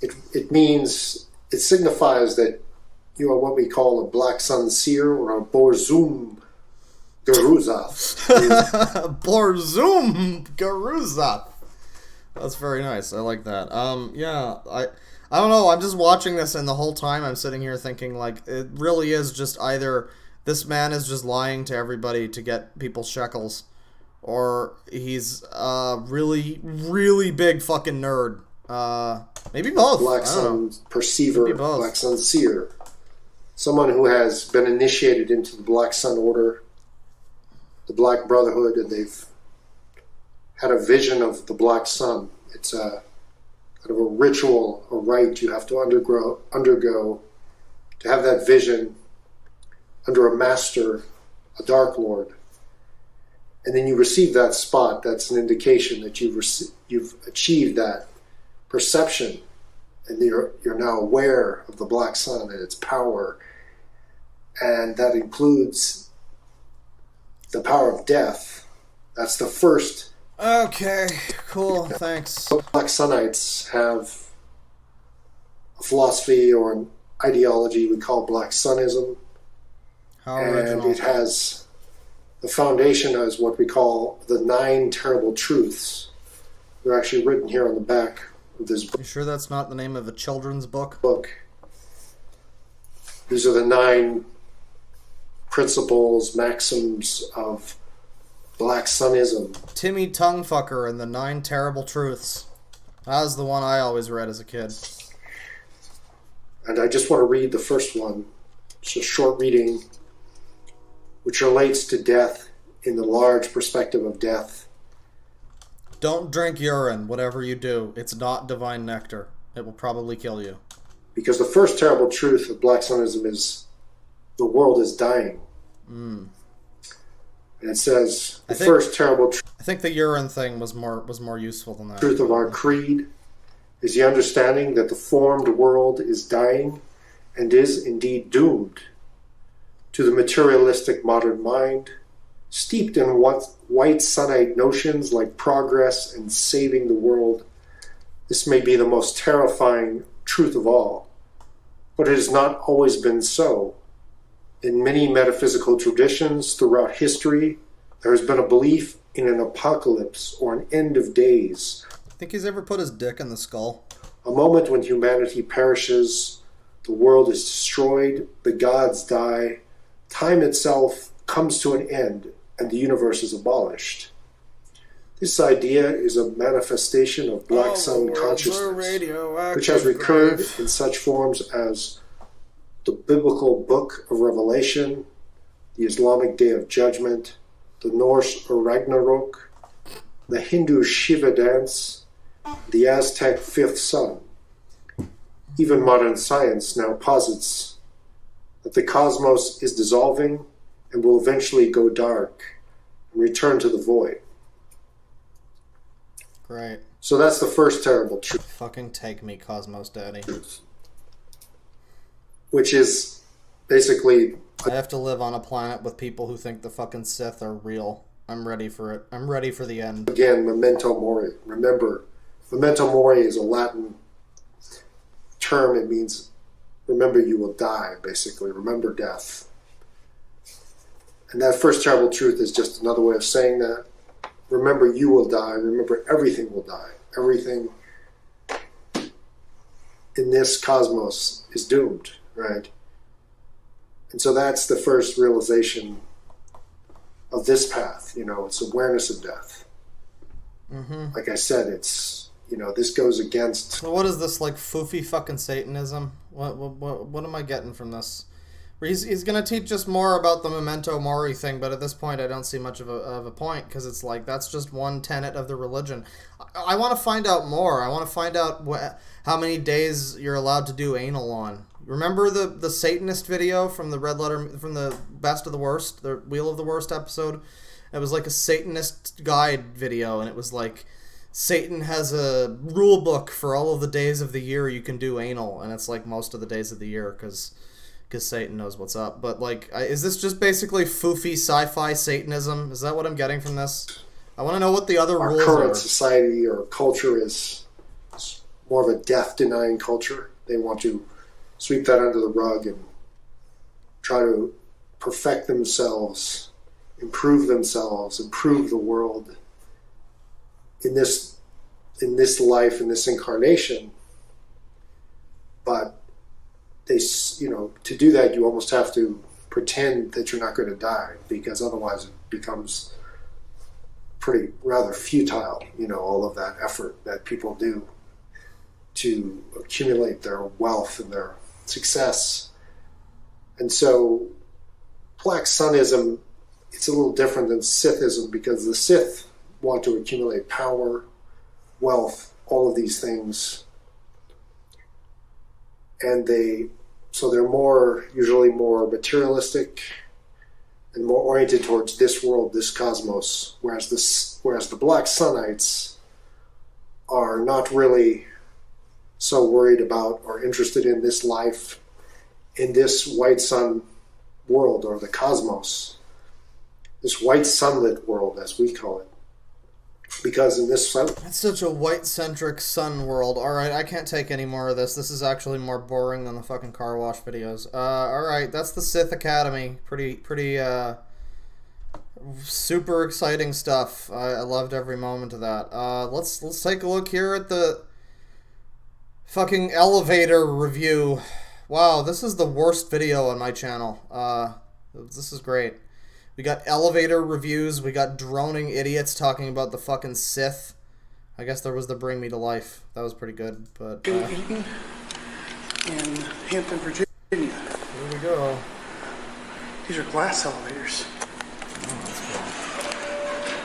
It means, it signifies that you are what we call a black sun seer or a Borzum Garuza. Borzum Garuza. That's very nice. I like that. Yeah, I don't know. I'm just watching this, and the whole time I'm sitting here thinking, like, it really is just either this man is just lying to everybody to get people's shekels, or he's a really, really big fucking nerd. Maybe both. Black sun perceiver, black sun seer. Someone who has been initiated into the Black Sun Order, the Black Brotherhood, and they've had a vision of the Black Sun. It's a kind of a ritual, a rite you have to undergo to have that vision under a master, a Dark Lord. And then you receive that spot. That's an indication that you've achieved that perception, and you're now aware of the Black Sun and its power. And that includes the power of death. That's the first. Okay, cool, thanks. Black Sunites have a philosophy or an ideology we call Black Sunism. How original. And it has the foundation as what we call the 9 Terrible Truths. They're actually written here on the back of this book. You sure that's not the name of a children's book? These are the 9 principles, maxims of Black Sunism. Timmy Tonguefucker and the 9 Terrible Truths. That was the one I always read as a kid. And I just want to read the first one. It's a short reading which relates to death in the large perspective of death. Don't drink urine, whatever you do. It's not divine nectar. It will probably kill you. Because the first terrible truth of Black Sunism is the world is dying. And it says first terrible truth. I think the urine thing was more useful than that. Truth of our creed is the understanding that the formed world is dying and is indeed doomed. To the materialistic modern mind, steeped in white sunite notions like progress and saving the world, this may be the most terrifying truth of all. But it has not always been so. In many metaphysical traditions throughout history, There has been a belief in an apocalypse or an end of days. Think he's ever put his dick in the skull? A moment when humanity perishes, the world is destroyed, the gods die, time itself comes to an end, and the universe is abolished. This idea is a manifestation of Black Sun consciousness, which has recurred in such forms as the biblical Book of Revelation, the Islamic Day of Judgment, the Norse Ragnarok, the Hindu Shiva dance, the Aztec fifth sun. Even modern science now posits that the cosmos is dissolving and will eventually go dark and return to the void. Great. So that's the first terrible truth. Fucking take me, Cosmos Daddy. Which is basically... I have to live on a planet with people who think the fucking Sith are real. I'm ready for it. I'm ready for the end. Again, memento mori. Remember, memento mori is a Latin term. It means remember you will die, basically. Remember death. And that first terrible truth is just another way of saying that. Remember you will die. Remember everything will die. Everything in this cosmos is doomed, right? And so that's the first realization of this path. You know, it's awareness of death. Mm-hmm. Like I said, it's, you know, this goes against... So what is this, like, foofy fucking Satanism? What am I getting from this? He's going to teach us more about the memento mori thing, but at this point I don't see much of a point, because it's like, that's just one tenet of the religion. I want to find out more. I want to find out how many days you're allowed to do anal on. Remember the Satanist video from the Red Letter, from the Best of the Worst, the Wheel of the Worst episode? It was like a Satanist guide video, and it was like, Satan has a rule book for all of the days of the year you can do anal, and it's like most of the days of the year, because Satan knows what's up. But, like, is this just basically foofy sci-fi Satanism? Is that what I'm getting from this? I want to know what the other rules are. Our current society or culture is more of a death-denying culture. They want to sweep that under the rug and try to perfect themselves, improve the world in this life, in this incarnation. But they, you know, to do that, you almost have to pretend that you're not going to die, because otherwise it becomes rather futile, you know, all of that effort that people do to accumulate their wealth and their success. And so Black Sunism, it's a little different than Sithism, because the Sith want to accumulate power, wealth, all of these things. And they're usually more materialistic and more oriented towards this world, this cosmos, whereas the Black Sunites are not really so worried about or interested in this life, in this white sun world, or the cosmos, this white sunlit world, as we call it. Because in this sun... It's such a white-centric sun world. Alright, I can't take any more of this. This is actually more boring than the fucking car wash videos. Alright, that's the Sith Academy. Pretty, super exciting stuff. I loved every moment of that. Let's take a look here at the fucking elevator review. Wow, this is the worst video on my channel. This is great. We got elevator reviews. We got droning idiots talking about the fucking Sith. I guess there was the Bring Me to Life. That was pretty good, but... Eaton in Hampton, Virginia. Here we go. These are glass elevators. Oh, that's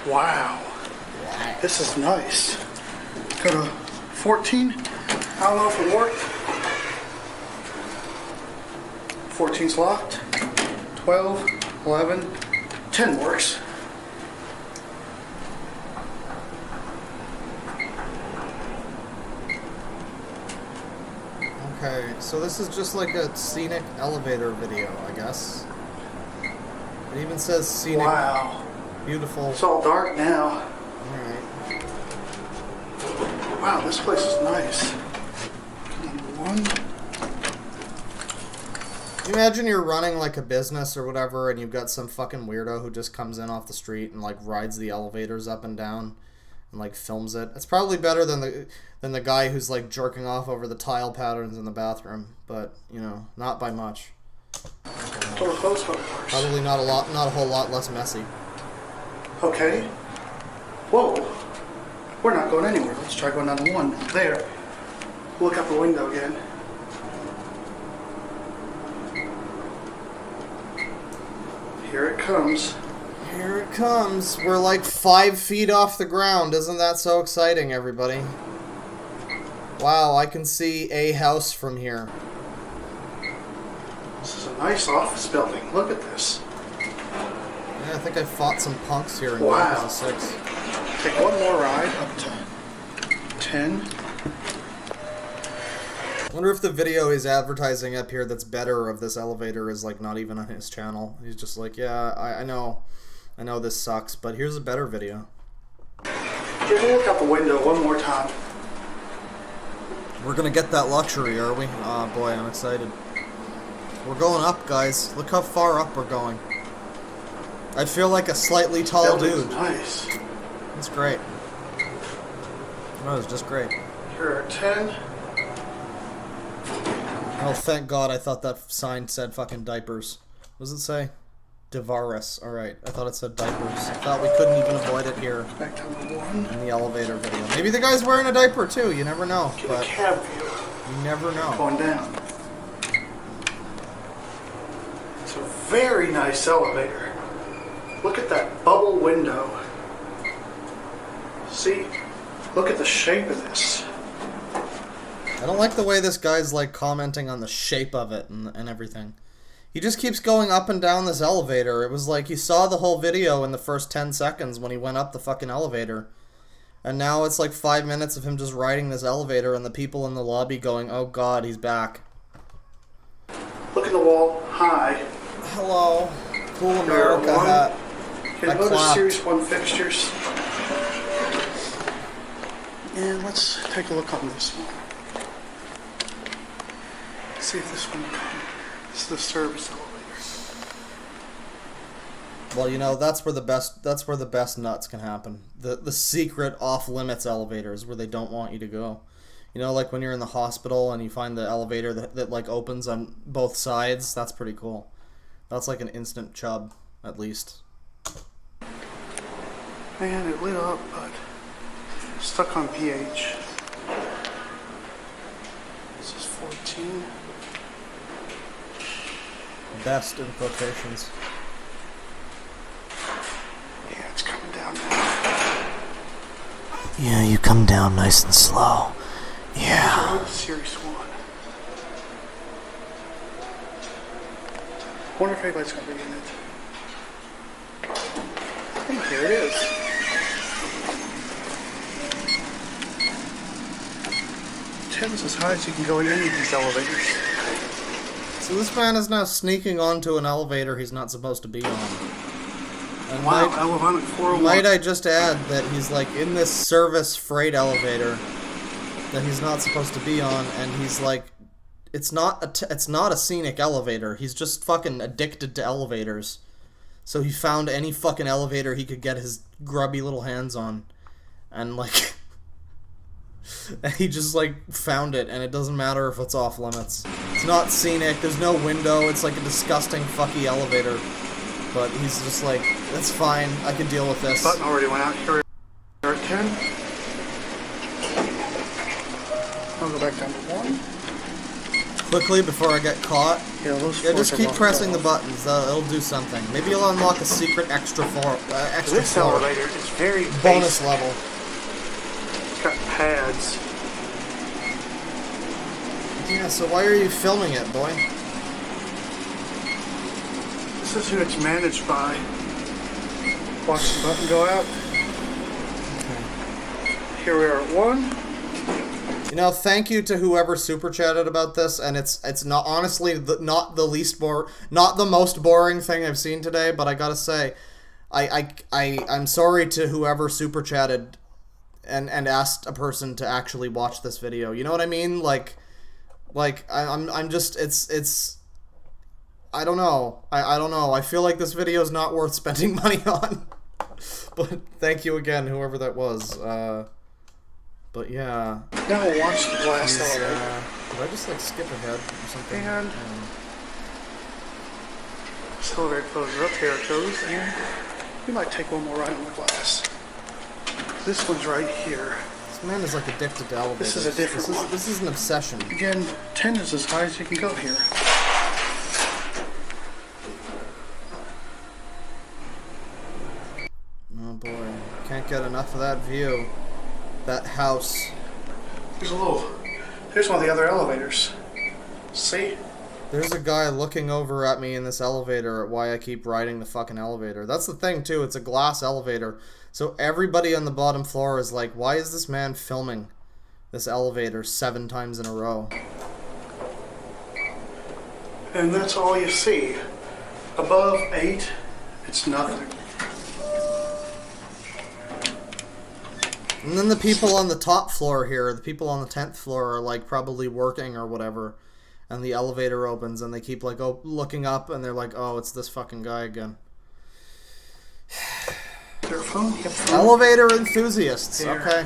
cool. Wow. This is nice. Go to 14. I don't know if it worked. 14's locked. 12, 11, 10 works. Okay, so this is just like a scenic elevator video, I guess. It even says scenic. Wow. Beautiful. It's all dark now. Alright. Wow, this place is nice. Number 1. You imagine you're running like a business or whatever, and you've got some fucking weirdo who just comes in off the street and like rides the elevators up and down and like films it. It's probably better than the guy who's like jerking off over the tile patterns in the bathroom, but you know, not by much. Door closed, of course. Probably not a whole lot less messy. Okay. Whoa. We're not going anywhere. Let's try going down to 1. There. Look out the window again. Here it comes. Here it comes. We're like 5 feet off the ground. Isn't that so exciting, everybody? Wow, I can see a house from here. This is a nice office building. Look at this. Yeah, I think I fought some punks here in Wow. 6. Take one more ride up to 10. Wonder if the video he's advertising up here that's better of this elevator is like not even on his channel. He's just like, yeah, I know this sucks, but here's a better video. Give a look out the window one more time. We're gonna get that luxury, are we? Oh boy, I'm excited. We're going up, guys. Look how far up we're going. I feel like a slightly tall dude. Nice. It's great. No, it's just great. Here are 10. Oh, thank God, I thought that sign said fucking diapers. What does it say? Devaris. Alright, I thought it said diapers. I thought we couldn't even avoid it here Back down to 1. in the elevator video. Maybe the guy's wearing a diaper too, you never know. Get a But cab view. you never know. Going down. It's a very nice elevator. Look at that bubble window. See? Look at the shape of this. I don't like the way this guy's like commenting on the shape of it and everything. He just keeps going up and down this elevator. It was like he saw the whole video in the first 10 seconds when he went up the fucking elevator. And now it's like 5 minutes of him just riding this elevator and the people in the lobby going, oh God, he's back. Look at the wall. High. Hello. Cool America hat. Can you go to Series 1 fixtures? And let's take a look on this one. See if this one comes. This is the service elevator. Well, you know, that's where the best nuts can happen. The secret off-limits elevators where they don't want you to go. You know, like when you're in the hospital and you find the elevator that like opens on both sides, that's pretty cool. That's like an instant chub, at least. Man, it lit up, but stuck on pH. This is 14. Best in quotations. Yeah, it's coming down now. Yeah, you come down nice and slow. Yeah. Go to Series 1. Wonder if anybody's gonna be in it. Hey, here it is. Ten's as high as you can go in any of these elevators. So this man is now sneaking onto an elevator he's not supposed to be on. And Wow, I'm at 401. might I just add that he's like in this service freight elevator that he's not supposed to be on, and he's like, it's not a scenic elevator. He's just fucking addicted to elevators. So he found any fucking elevator he could get his grubby little hands on, and like. He just like found it, and it doesn't matter if it's off limits. It's not scenic, there's no window, it's like a disgusting fucky elevator. But he's just like, that's fine, I can deal with this. Button already went out. Here we are at 10. I'll go back down to 1. Quickly before I get caught. Yeah, those just keep pressing the buttons, it'll do something. Maybe you'll unlock a secret extra floor. This elevator is very bonus basic. level. It's got pads. Yeah, so why are you filming it, boy? This is who it's managed by. Watch the button go out. Okay. Here we are at 1. You know, thank you to whoever super chatted about this, and it's not honestly not the most boring thing I've seen today, but I gotta say, I'm sorry to whoever super chatted and asked a person to actually watch this video. You know what I mean? I'm just it's I don't know. I don't know. I feel like this video is not worth spending money on. But thank you again, whoever that was. But yeah. Now we'll watch the glass elevator. Did I just like skip ahead or something? And this elevator closes up, here it goes, and we might take one more ride on the glass. This one's right here. This man is like addicted to elevators. This is a different one. This is an obsession. Again, 10 is as high as you can go here. Oh boy, can't get enough of that view. That house. Here's one of the other elevators. See? There's a guy looking over at me in this elevator at why I keep riding the fucking elevator. That's the thing too, it's a glass elevator. So everybody on the bottom floor is like, why is this man filming this elevator 7 times in a row? And that's all you see. Above 8, it's nothing. And then the people on the top floor here, the people on the 10th floor are like probably working or whatever. And the elevator opens and they keep like looking up and they're like, oh, it's this fucking guy again. Their phone? Elevator enthusiasts, Here. okay.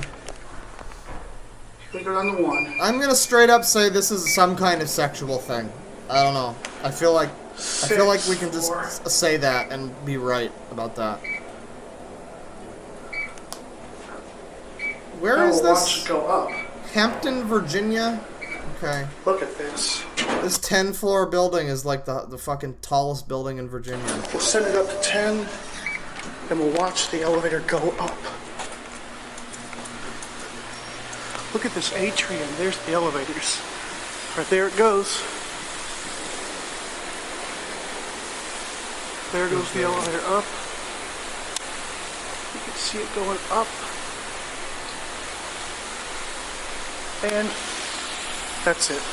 Click it on the 1. I'm gonna straight up say this is some kind of sexual thing. I don't know. I feel like we can just say that and be right about that. Where is Now this? watch it go up. Hampton, Virginia? Okay. Look at this. This 10-floor building is like the fucking tallest building in Virginia. We'll send it up to 10, and we'll watch the elevator go up. Look at this atrium. There's the elevators. Right there it goes. There goes the elevator up. You can see it going up. And that's it.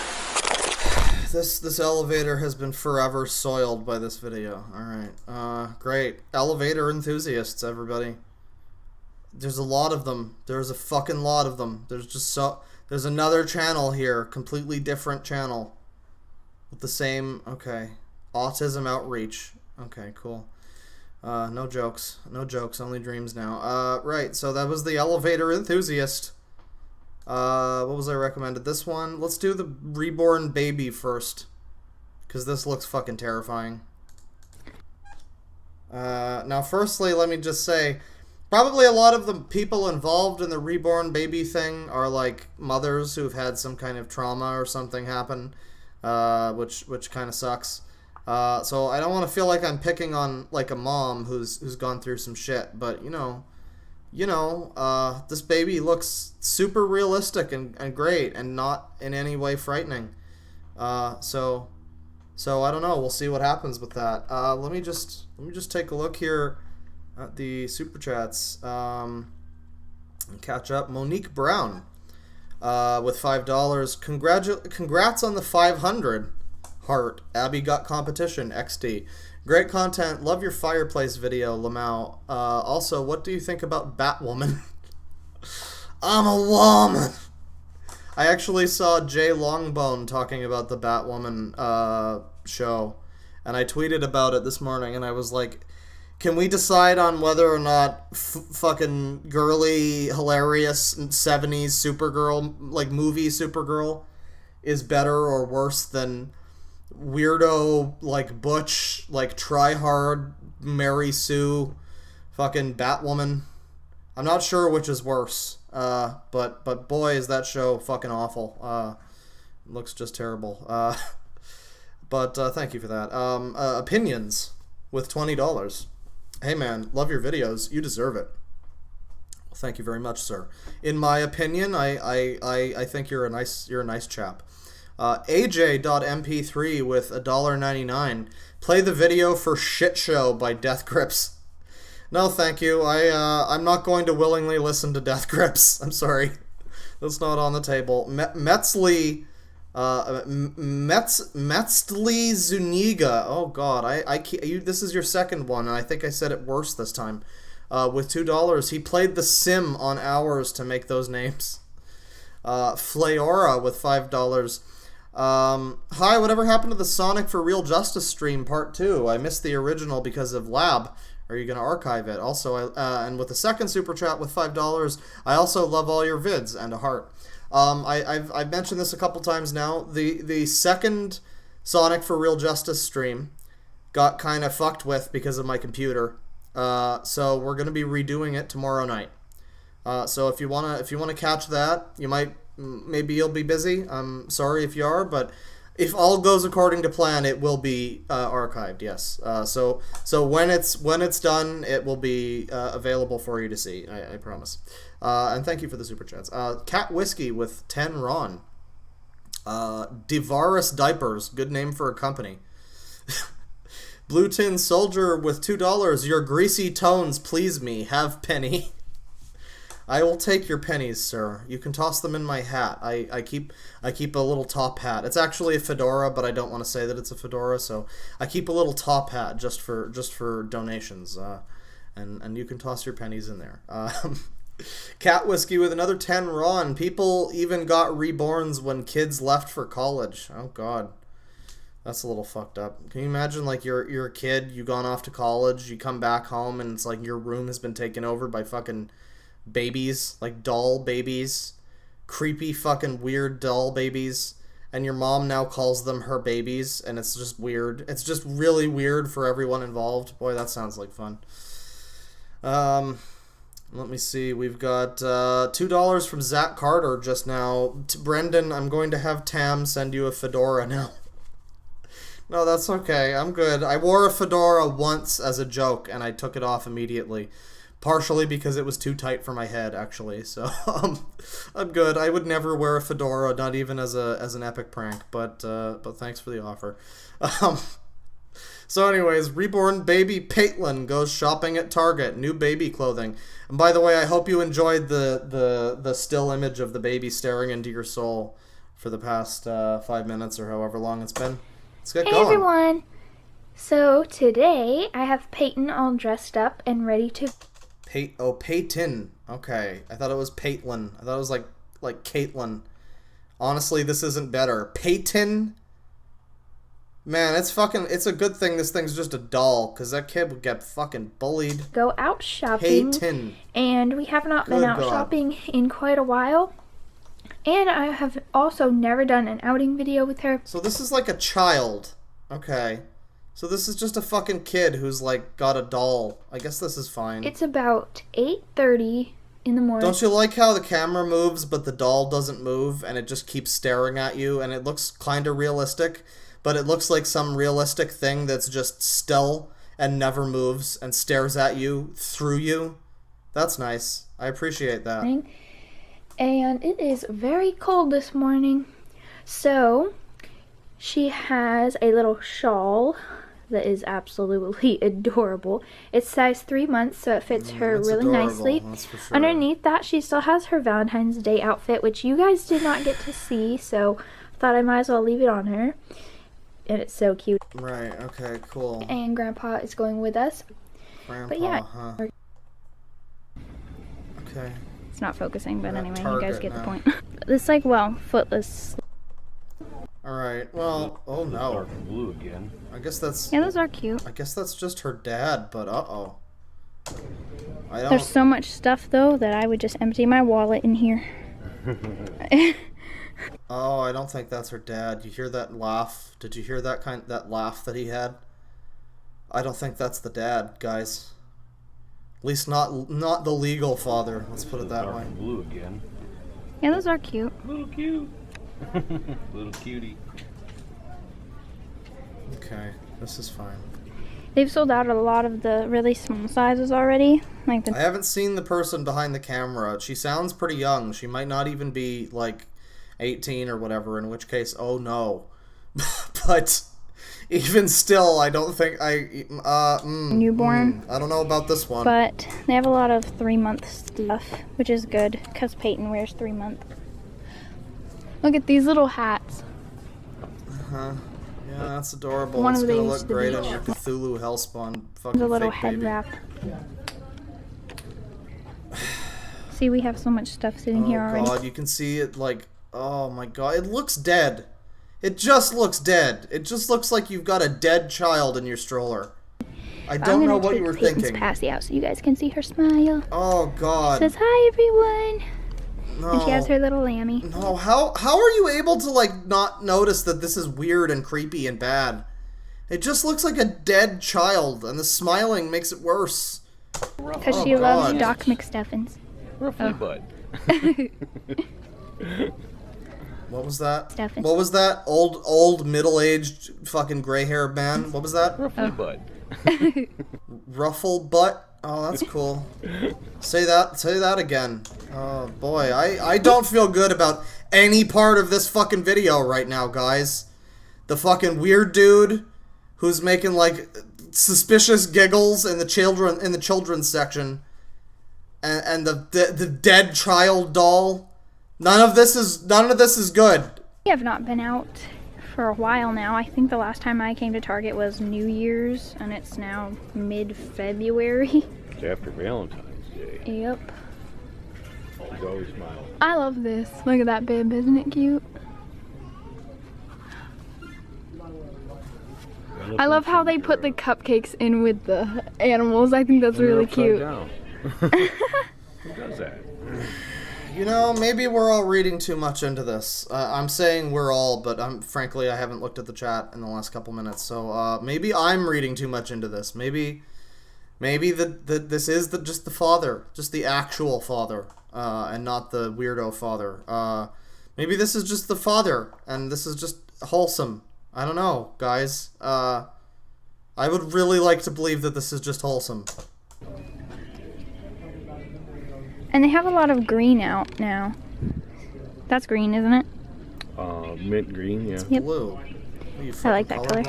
This elevator has been forever soiled by this video. Alright. Great. Elevator enthusiasts, everybody. There's a lot of them. There's a fucking lot of them. There's another channel here. Completely different channel. With the same... Okay. Autism outreach. Okay, cool. No jokes. No jokes. Only dreams now. Right. So that was the elevator enthusiast. What was I recommended? This one. Let's do the reborn baby first. Because this looks fucking terrifying. Now, firstly, let me just say, probably a lot of the people involved in the reborn baby thing are like mothers who've had some kind of trauma or something happen, which kind of sucks. So I don't want to feel like I'm picking on like a mom who's gone through some shit, but you know, this baby looks super realistic and great and not in any way frightening. So I don't know. We'll see what happens with that. Let me just take a look here at the super chats. And catch up. Monique Brown with $5. Congrats on the 500 heart. Abby got competition. XD. Great content. Love your fireplace video, Lamau. Also, what do you think about Batwoman? I'm a woman. I actually saw Jay Longbone talking about the Batwoman show, and I tweeted about it this morning, and I was like, can we decide on whether or not fucking girly, hilarious 70s Supergirl, like movie Supergirl, is better or worse than weirdo, like butch, like try hard Mary Sue fucking Batwoman? I'm not sure which is worse, but boy is that show fucking awful. Looks just terrible. But thank you for that. Opinions with $20. Hey man, love your videos. You deserve it. Well, thank you very much, sir. In my opinion, I think you're a nice chap. AJ.mp3 with $1.99. Play the video for Shit Show by Death Grips. No, thank you. I'm not going to willingly listen to Death Grips. I'm sorry. That's not on the table. Metzli Zuniga. Oh God, this is your second one, and I think I said it worse this time. With $2, he played the sim on hours to make those names. Flayora with $5. Hi, whatever happened to the Sonic for Real Justice stream part 2? I missed the original because of lab. Are you going to archive it? Also, and with the second super chat with $5, I also love all your vids and a heart. I've mentioned this a couple times now. The second Sonic for Real Justice stream got kind of fucked with because of my computer. So we're going to be redoing it tomorrow night. So if you wanna catch that, maybe you'll be busy. I'm sorry if you are, but if all goes according to plan, it will be archived. Yes. So when it's done, it will be available for you to see. I promise. And thank you for the super chats. Cat Whiskey with 10 Ron. Devaris Diapers, good name for a company. Blue Tin Soldier with $2. Your greasy tones please me. Have penny. I will take your pennies, sir. You can toss them in my hat. I keep a little top hat. It's actually a fedora, but I don't want to say that it's a fedora, so I keep a little top hat just for donations. And you can toss your pennies in there. Cat Whiskey with another 10 Ron. People even got reborns when kids left for college. Oh God. That's a little fucked up. Can you imagine, like, you're a kid, you've gone off to college, you come back home, and it's like your room has been taken over by fucking babies, like doll babies, creepy fucking weird doll babies, and your mom now calls them her babies, and it's just weird. It's just really weird for everyone involved. Boy, that sounds like fun. Let me see. We've got $2 from Zach Carter just now. Brendan, I'm going to have Tam send you a fedora now. No, that's okay. I'm good. I wore a fedora once as a joke, and I took it off immediately. Partially because it was too tight for my head, actually. So, I'm good. I would never wear a fedora, not even as an epic prank. But thanks for the offer. So anyways, reborn baby Paitlin goes shopping at Target. New baby clothing. And by the way, I hope you enjoyed the still image of the baby staring into your soul for the past 5 minutes or however long it's been. Let's get going. Hey everyone! So today I have Peyton all dressed up and ready to... Peyton. Okay. I thought it was Paitlin. I thought it was like Caitlin. Honestly, this isn't better. Peyton? Man, it's a good thing this thing's just a doll, because that kid would get fucking bullied. Go out shopping. Peyton. And we have not been out shopping in quite a while. And I have also never done an outing video with her. So this is like a child. Okay. So this is just a fucking kid who's like got a doll. I guess this is fine. It's about 8:30 in the morning. Don't you like how the camera moves but the doll doesn't move and it just keeps staring at you and it looks kind of realistic, but it looks like some realistic thing that's just still and never moves and stares at you through you? That's nice. I appreciate that. And it is very cold this morning. So she has a little shawl that is absolutely adorable. It's size 3 months, so it fits her really nicely. That's for sure. Underneath that, she still has her Valentine's Day outfit, which you guys did not get to see, so I thought I might as well leave it on her. And it's so cute. Right, okay, cool. And Grandpa is going with us. Grandpa, but yeah. huh? Okay. It's not focusing, but anyway, Target you guys get now. the point. This, like, footless. Alright, well, oh no. Dark blue again. I guess that's... Yeah, those are cute. I guess that's just her dad, but uh-oh. I don't... There's so much stuff, though, that I would just empty my wallet in here. Oh, I don't think that's her dad. You hear that laugh? Did you hear that laugh that he had? I don't think that's the dad, guys. At least not the legal father. Let's put it that way. Blue again. Yeah, those are cute. Little cute. Little cutie. Okay, this is fine. They've sold out a lot of the really small sizes already. Like I haven't seen the person behind the camera. She sounds pretty young. She might not even be like 18 or whatever, in which case, oh no. But even still, I don't think newborn. I don't know about this one. But they have a lot of 3-month stuff, which is good because Peyton wears 3 month. Look at these little hats. Uh-huh. Yeah, that's adorable. One it's of gonna these look to great be- on your Cthulhu Hellspawn fucking The little fake head baby. wrap. See, we have so much stuff sitting here already. Oh god, you can see it like, oh my god, it looks dead. It just looks dead. It just looks like you've got a dead child in your stroller. I don't know what you were thinking. Passy out so you guys can see her smile. Oh God. Says hi everyone. No. And she has her little lammy. No, how are you able to like not notice that this is weird and creepy and bad? It just looks like a dead child, and the smiling makes it worse. Because she loves Doc McStuffins. Roughly butt. What was that? Stuffins. What was that? Old middle-aged fucking gray-haired man. What was that? Roughly butt. Ruffle butt. Oh, that's cool. Say that again. Oh boy, I don't feel good about any part of this fucking video right now, guys. The fucking weird dude who's making like suspicious giggles in the children's section, and the dead child doll. None of this is good. We have not been out for a while now. I think the last time I came to Target was New Year's, and it's now mid-February. It's after Valentine's Day. Yep. She's always smiling. I love this. Look at that bib, isn't it cute? I love how they put the cupcakes in with the animals. I think that's really cute. Who does that? You know, maybe we're all reading too much into this. I'm saying we're all, but frankly, I haven't looked at the chat in the last couple minutes, so maybe I'm reading too much into this. Maybe this is just the father, just the actual father, and not the weirdo father. Maybe this is just the father, and this is just wholesome. I don't know, guys. I would really like to believe that this is just wholesome. And they have a lot of green out now. That's green, isn't it? Mint green, yeah. Yep. Blue. I like that color.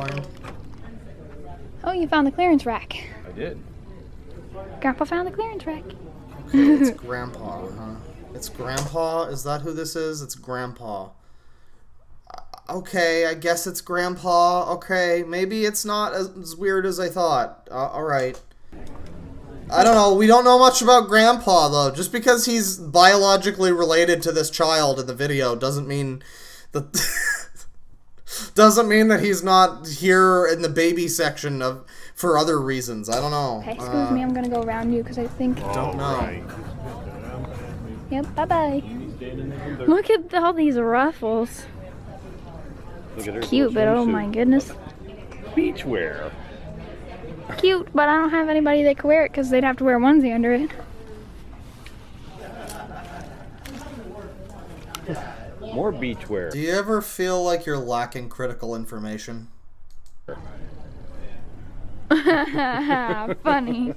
Oh, you found the clearance rack. I did. Grandpa found the clearance rack. Okay, it's Grandpa, huh? It's Grandpa? Is that who this is? It's Grandpa. Okay, I guess it's Grandpa. Okay, maybe it's not as weird as I thought. Alright. I don't know. We don't know much about Grandpa, though. Just because he's biologically related to this child in the video doesn't mean that... doesn't mean that he's not here in the baby section for other reasons. I don't know. Okay, excuse me. I'm going to go around you because I think... Don't know. Right. Yep, bye-bye. Look at all these ruffles. Look at her Cute, but oh my goodness. Beachwear. Cute, but I don't have anybody that could wear it because they'd have to wear a onesie under it. More beachwear. Do you ever feel like you're lacking critical information? Funny.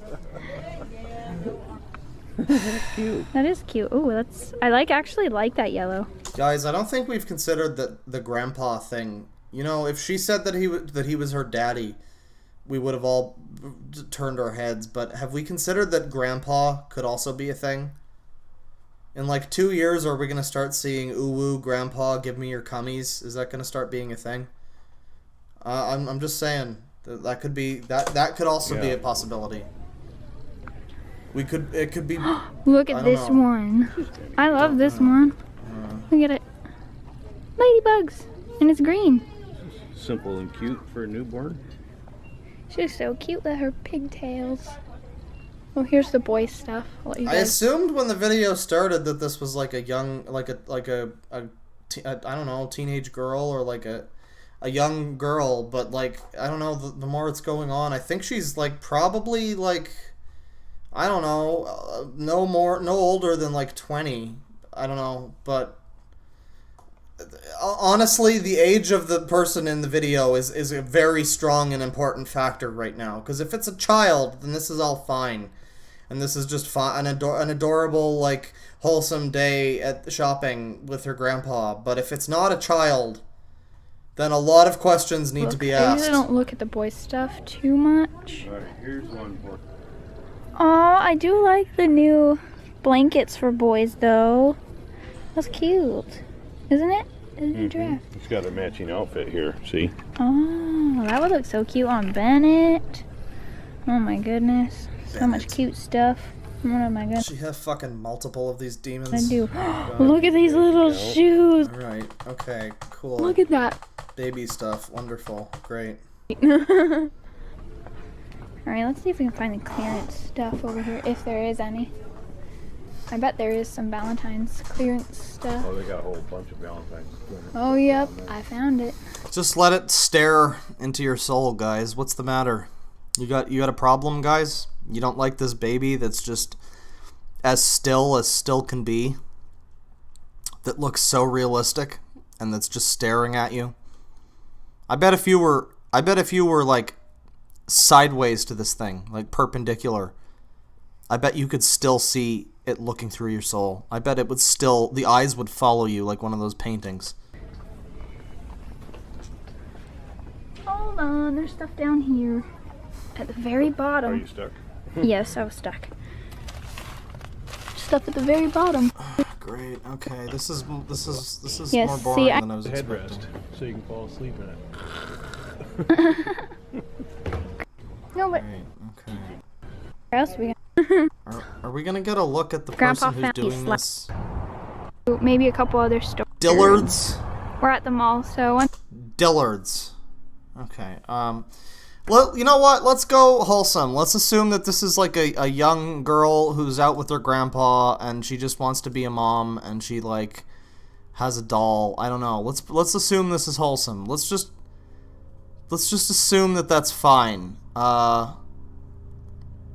Cute. That is cute. Oh, actually like that yellow. Guys, I don't think we've considered the grandpa thing. You know, if she said that he was her daddy, we would have all turned our heads. But have we considered that grandpa could also be a thing? In like 2 years, are we gonna start seeing "ooh woo grandpa, give me your cummies"? Is that gonna start being a thing? I'm just saying that could be that could also be a possibility. It could be. Look at this one. I love this one. Look at it. Ladybugs, and it's green. Simple and cute for a newborn. She's so cute with her pigtails. Oh, here's the boy stuff. I assumed when the video started that this was like a young, I don't know, teenage girl or like a young girl, but like I don't know. The more it's going on, I think she's like probably like I don't know, no older than like 20. I don't know, but honestly, the age of the person in the video is a very strong and important factor right now. Because if it's a child, then this is all fine. And this is just fun, an adorable, like, wholesome day at shopping with her grandpa. But if it's not a child, then a lot of questions need to be asked. I usually don't look at the boy stuff too much. Alright, here's one for... Aw, I do like the new blankets for boys, though. That's cute. Isn't it? Isn't it a giraffe? It's got a matching outfit here, see? Oh, that would look so cute on Bennett. Oh my goodness. So much cute stuff. Oh my goodness. She has fucking multiple of these demons. I do. Look at these little shoes. Alright, okay, cool. Look at that. Baby stuff. Wonderful. Great. Alright, let's see if we can find the clearance stuff over here, if there is any. I bet there is some Valentine's clearance stuff. Oh, they got a whole bunch of Valentine's. Oh, yep, I found it. Just let it stare into your soul, guys. What's the matter? You got a problem, guys? You don't like this baby that's just as still can be? That looks so realistic and that's just staring at you? I bet if you were like sideways to this thing, like perpendicular, I bet you could still see it looking through your soul. I bet it would still, the eyes would follow you like one of those paintings. Hold on, there's stuff down here. At the very bottom. Are you stuck? Yes, I was stuck. Stuff at the very bottom. Great. Okay, this is Yes, more boring see, than I was The expecting. headrest, so you can fall asleep in it. No, but Great. Okay. where else are we Are we gonna get a look at the Grandpa person who's found these doing this? gonna maybe a couple other stores. Dillard's. We're at the mall, so Dillard's. Okay. Well, you know what? Let's go wholesome. Let's assume that this is like a young girl who's out with her grandpa and she just wants to be a mom and she like has a doll. I don't know. Let's assume this is wholesome. Let's just assume that that's fine.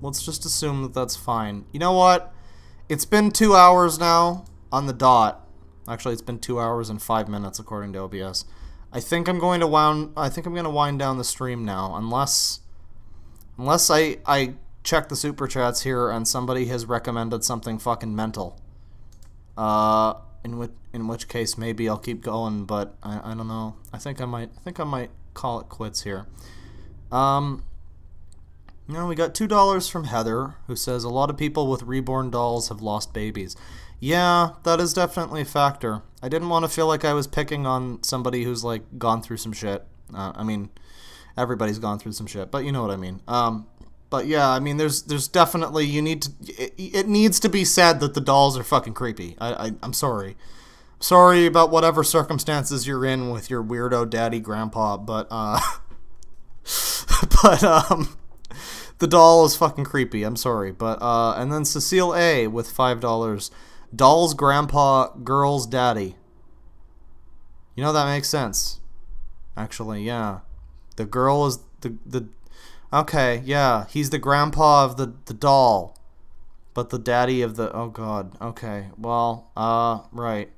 Let's just assume that that's fine. You know what? It's been 2 hours now on the dot. Actually, it's been 2 hours and 5 minutes according to OBS. I think I'm going to wind down the stream now, unless I check the super chats here and somebody has recommended something fucking mental. In which case maybe I'll keep going, but I don't know. I think I might call it quits here. We got $2 from Heather, who says a lot of people with reborn dolls have lost babies. Yeah, that is definitely a factor. I didn't want to feel like I was picking on somebody who's like gone through some shit. I mean, everybody's gone through some shit, but you know what I mean. But yeah, I mean, there's definitely it needs to be said that the dolls are fucking creepy. I'm sorry. Sorry about whatever circumstances you're in with your weirdo daddy grandpa, but the doll is fucking creepy. I'm sorry, but and then Cecile A with $5. Doll's grandpa, girl's daddy. You know, that makes sense. Actually, yeah. The girl is the okay, yeah. He's the grandpa of the doll, but the daddy of the, oh god. Okay, well, right.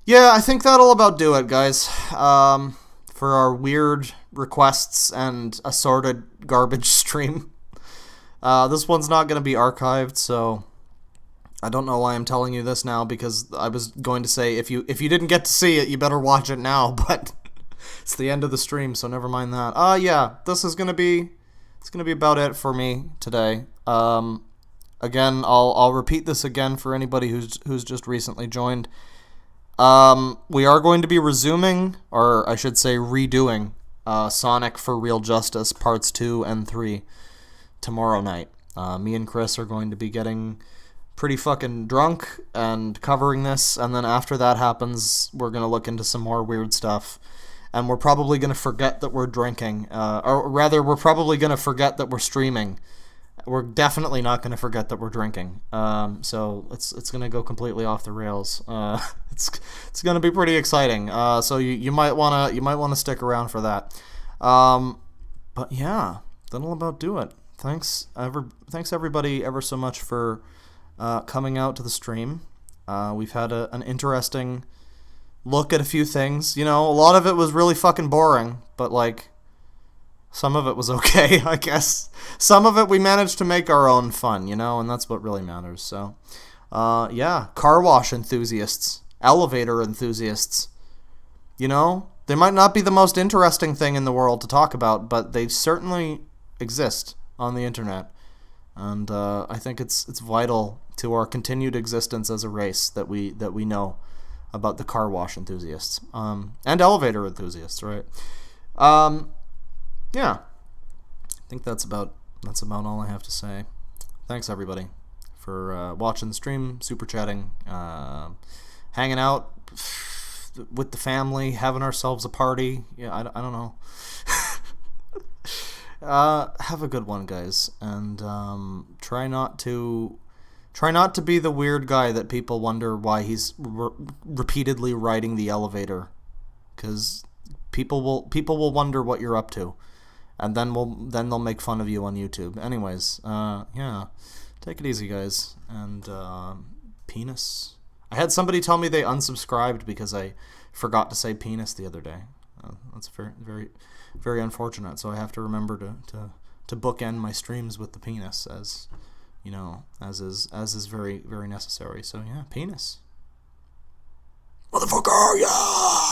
Yeah, I think that'll about do it, guys. For our weird requests and assorted garbage stream. This one's not going to be archived, so I don't know why I'm telling you this now, because I was going to say if you didn't get to see it, you better watch it now, but it's the end of the stream, so never mind that. Yeah, this is going to be about it for me today. Again, I'll repeat this again for anybody who's just recently joined. We are going to be resuming, or I should say redoing, Sonic for Real Justice Parts 2 and 3 tomorrow night. Me and Chris are going to be getting pretty fucking drunk and covering this, and then after that happens, we're going to look into some more weird stuff, and we're probably going to forget that we're drinking, or rather, we're probably going to forget that we're streaming. We're definitely not going to forget that we're drinking. So it's going to go completely off the rails. It's going to be pretty exciting. So you might want to stick around for that. But yeah, that'll about do it. Thanks everybody ever so much for coming out to the stream. We've had an interesting look at a few things. You know, a lot of it was really fucking boring, but like some of it was okay, I guess. Some of it we managed to make our own fun, you know, and that's what really matters. So, yeah, car wash enthusiasts, elevator enthusiasts, you know, they might not be the most interesting thing in the world to talk about, but they certainly exist on the internet. And I think it's vital to our continued existence as a race that we know about the car wash enthusiasts, and elevator enthusiasts, right? Yeah, I think that's about all I have to say. Thanks everybody for watching the stream, super chatting, hanging out. with the family, having ourselves a party. Yeah, I don't know. Have a good one, guys, and try not to be the weird guy that people wonder why he's repeatedly riding the elevator, because people will wonder what you're up to, and then they'll make fun of you on YouTube. Anyways, yeah, take it easy, guys, and penis. I had somebody tell me they unsubscribed because I forgot to say penis the other day. That's very, very, very unfortunate. So I have to remember to bookend my streams with the penis, as you know, as is very, very necessary. So yeah, penis, motherfucker, yeah.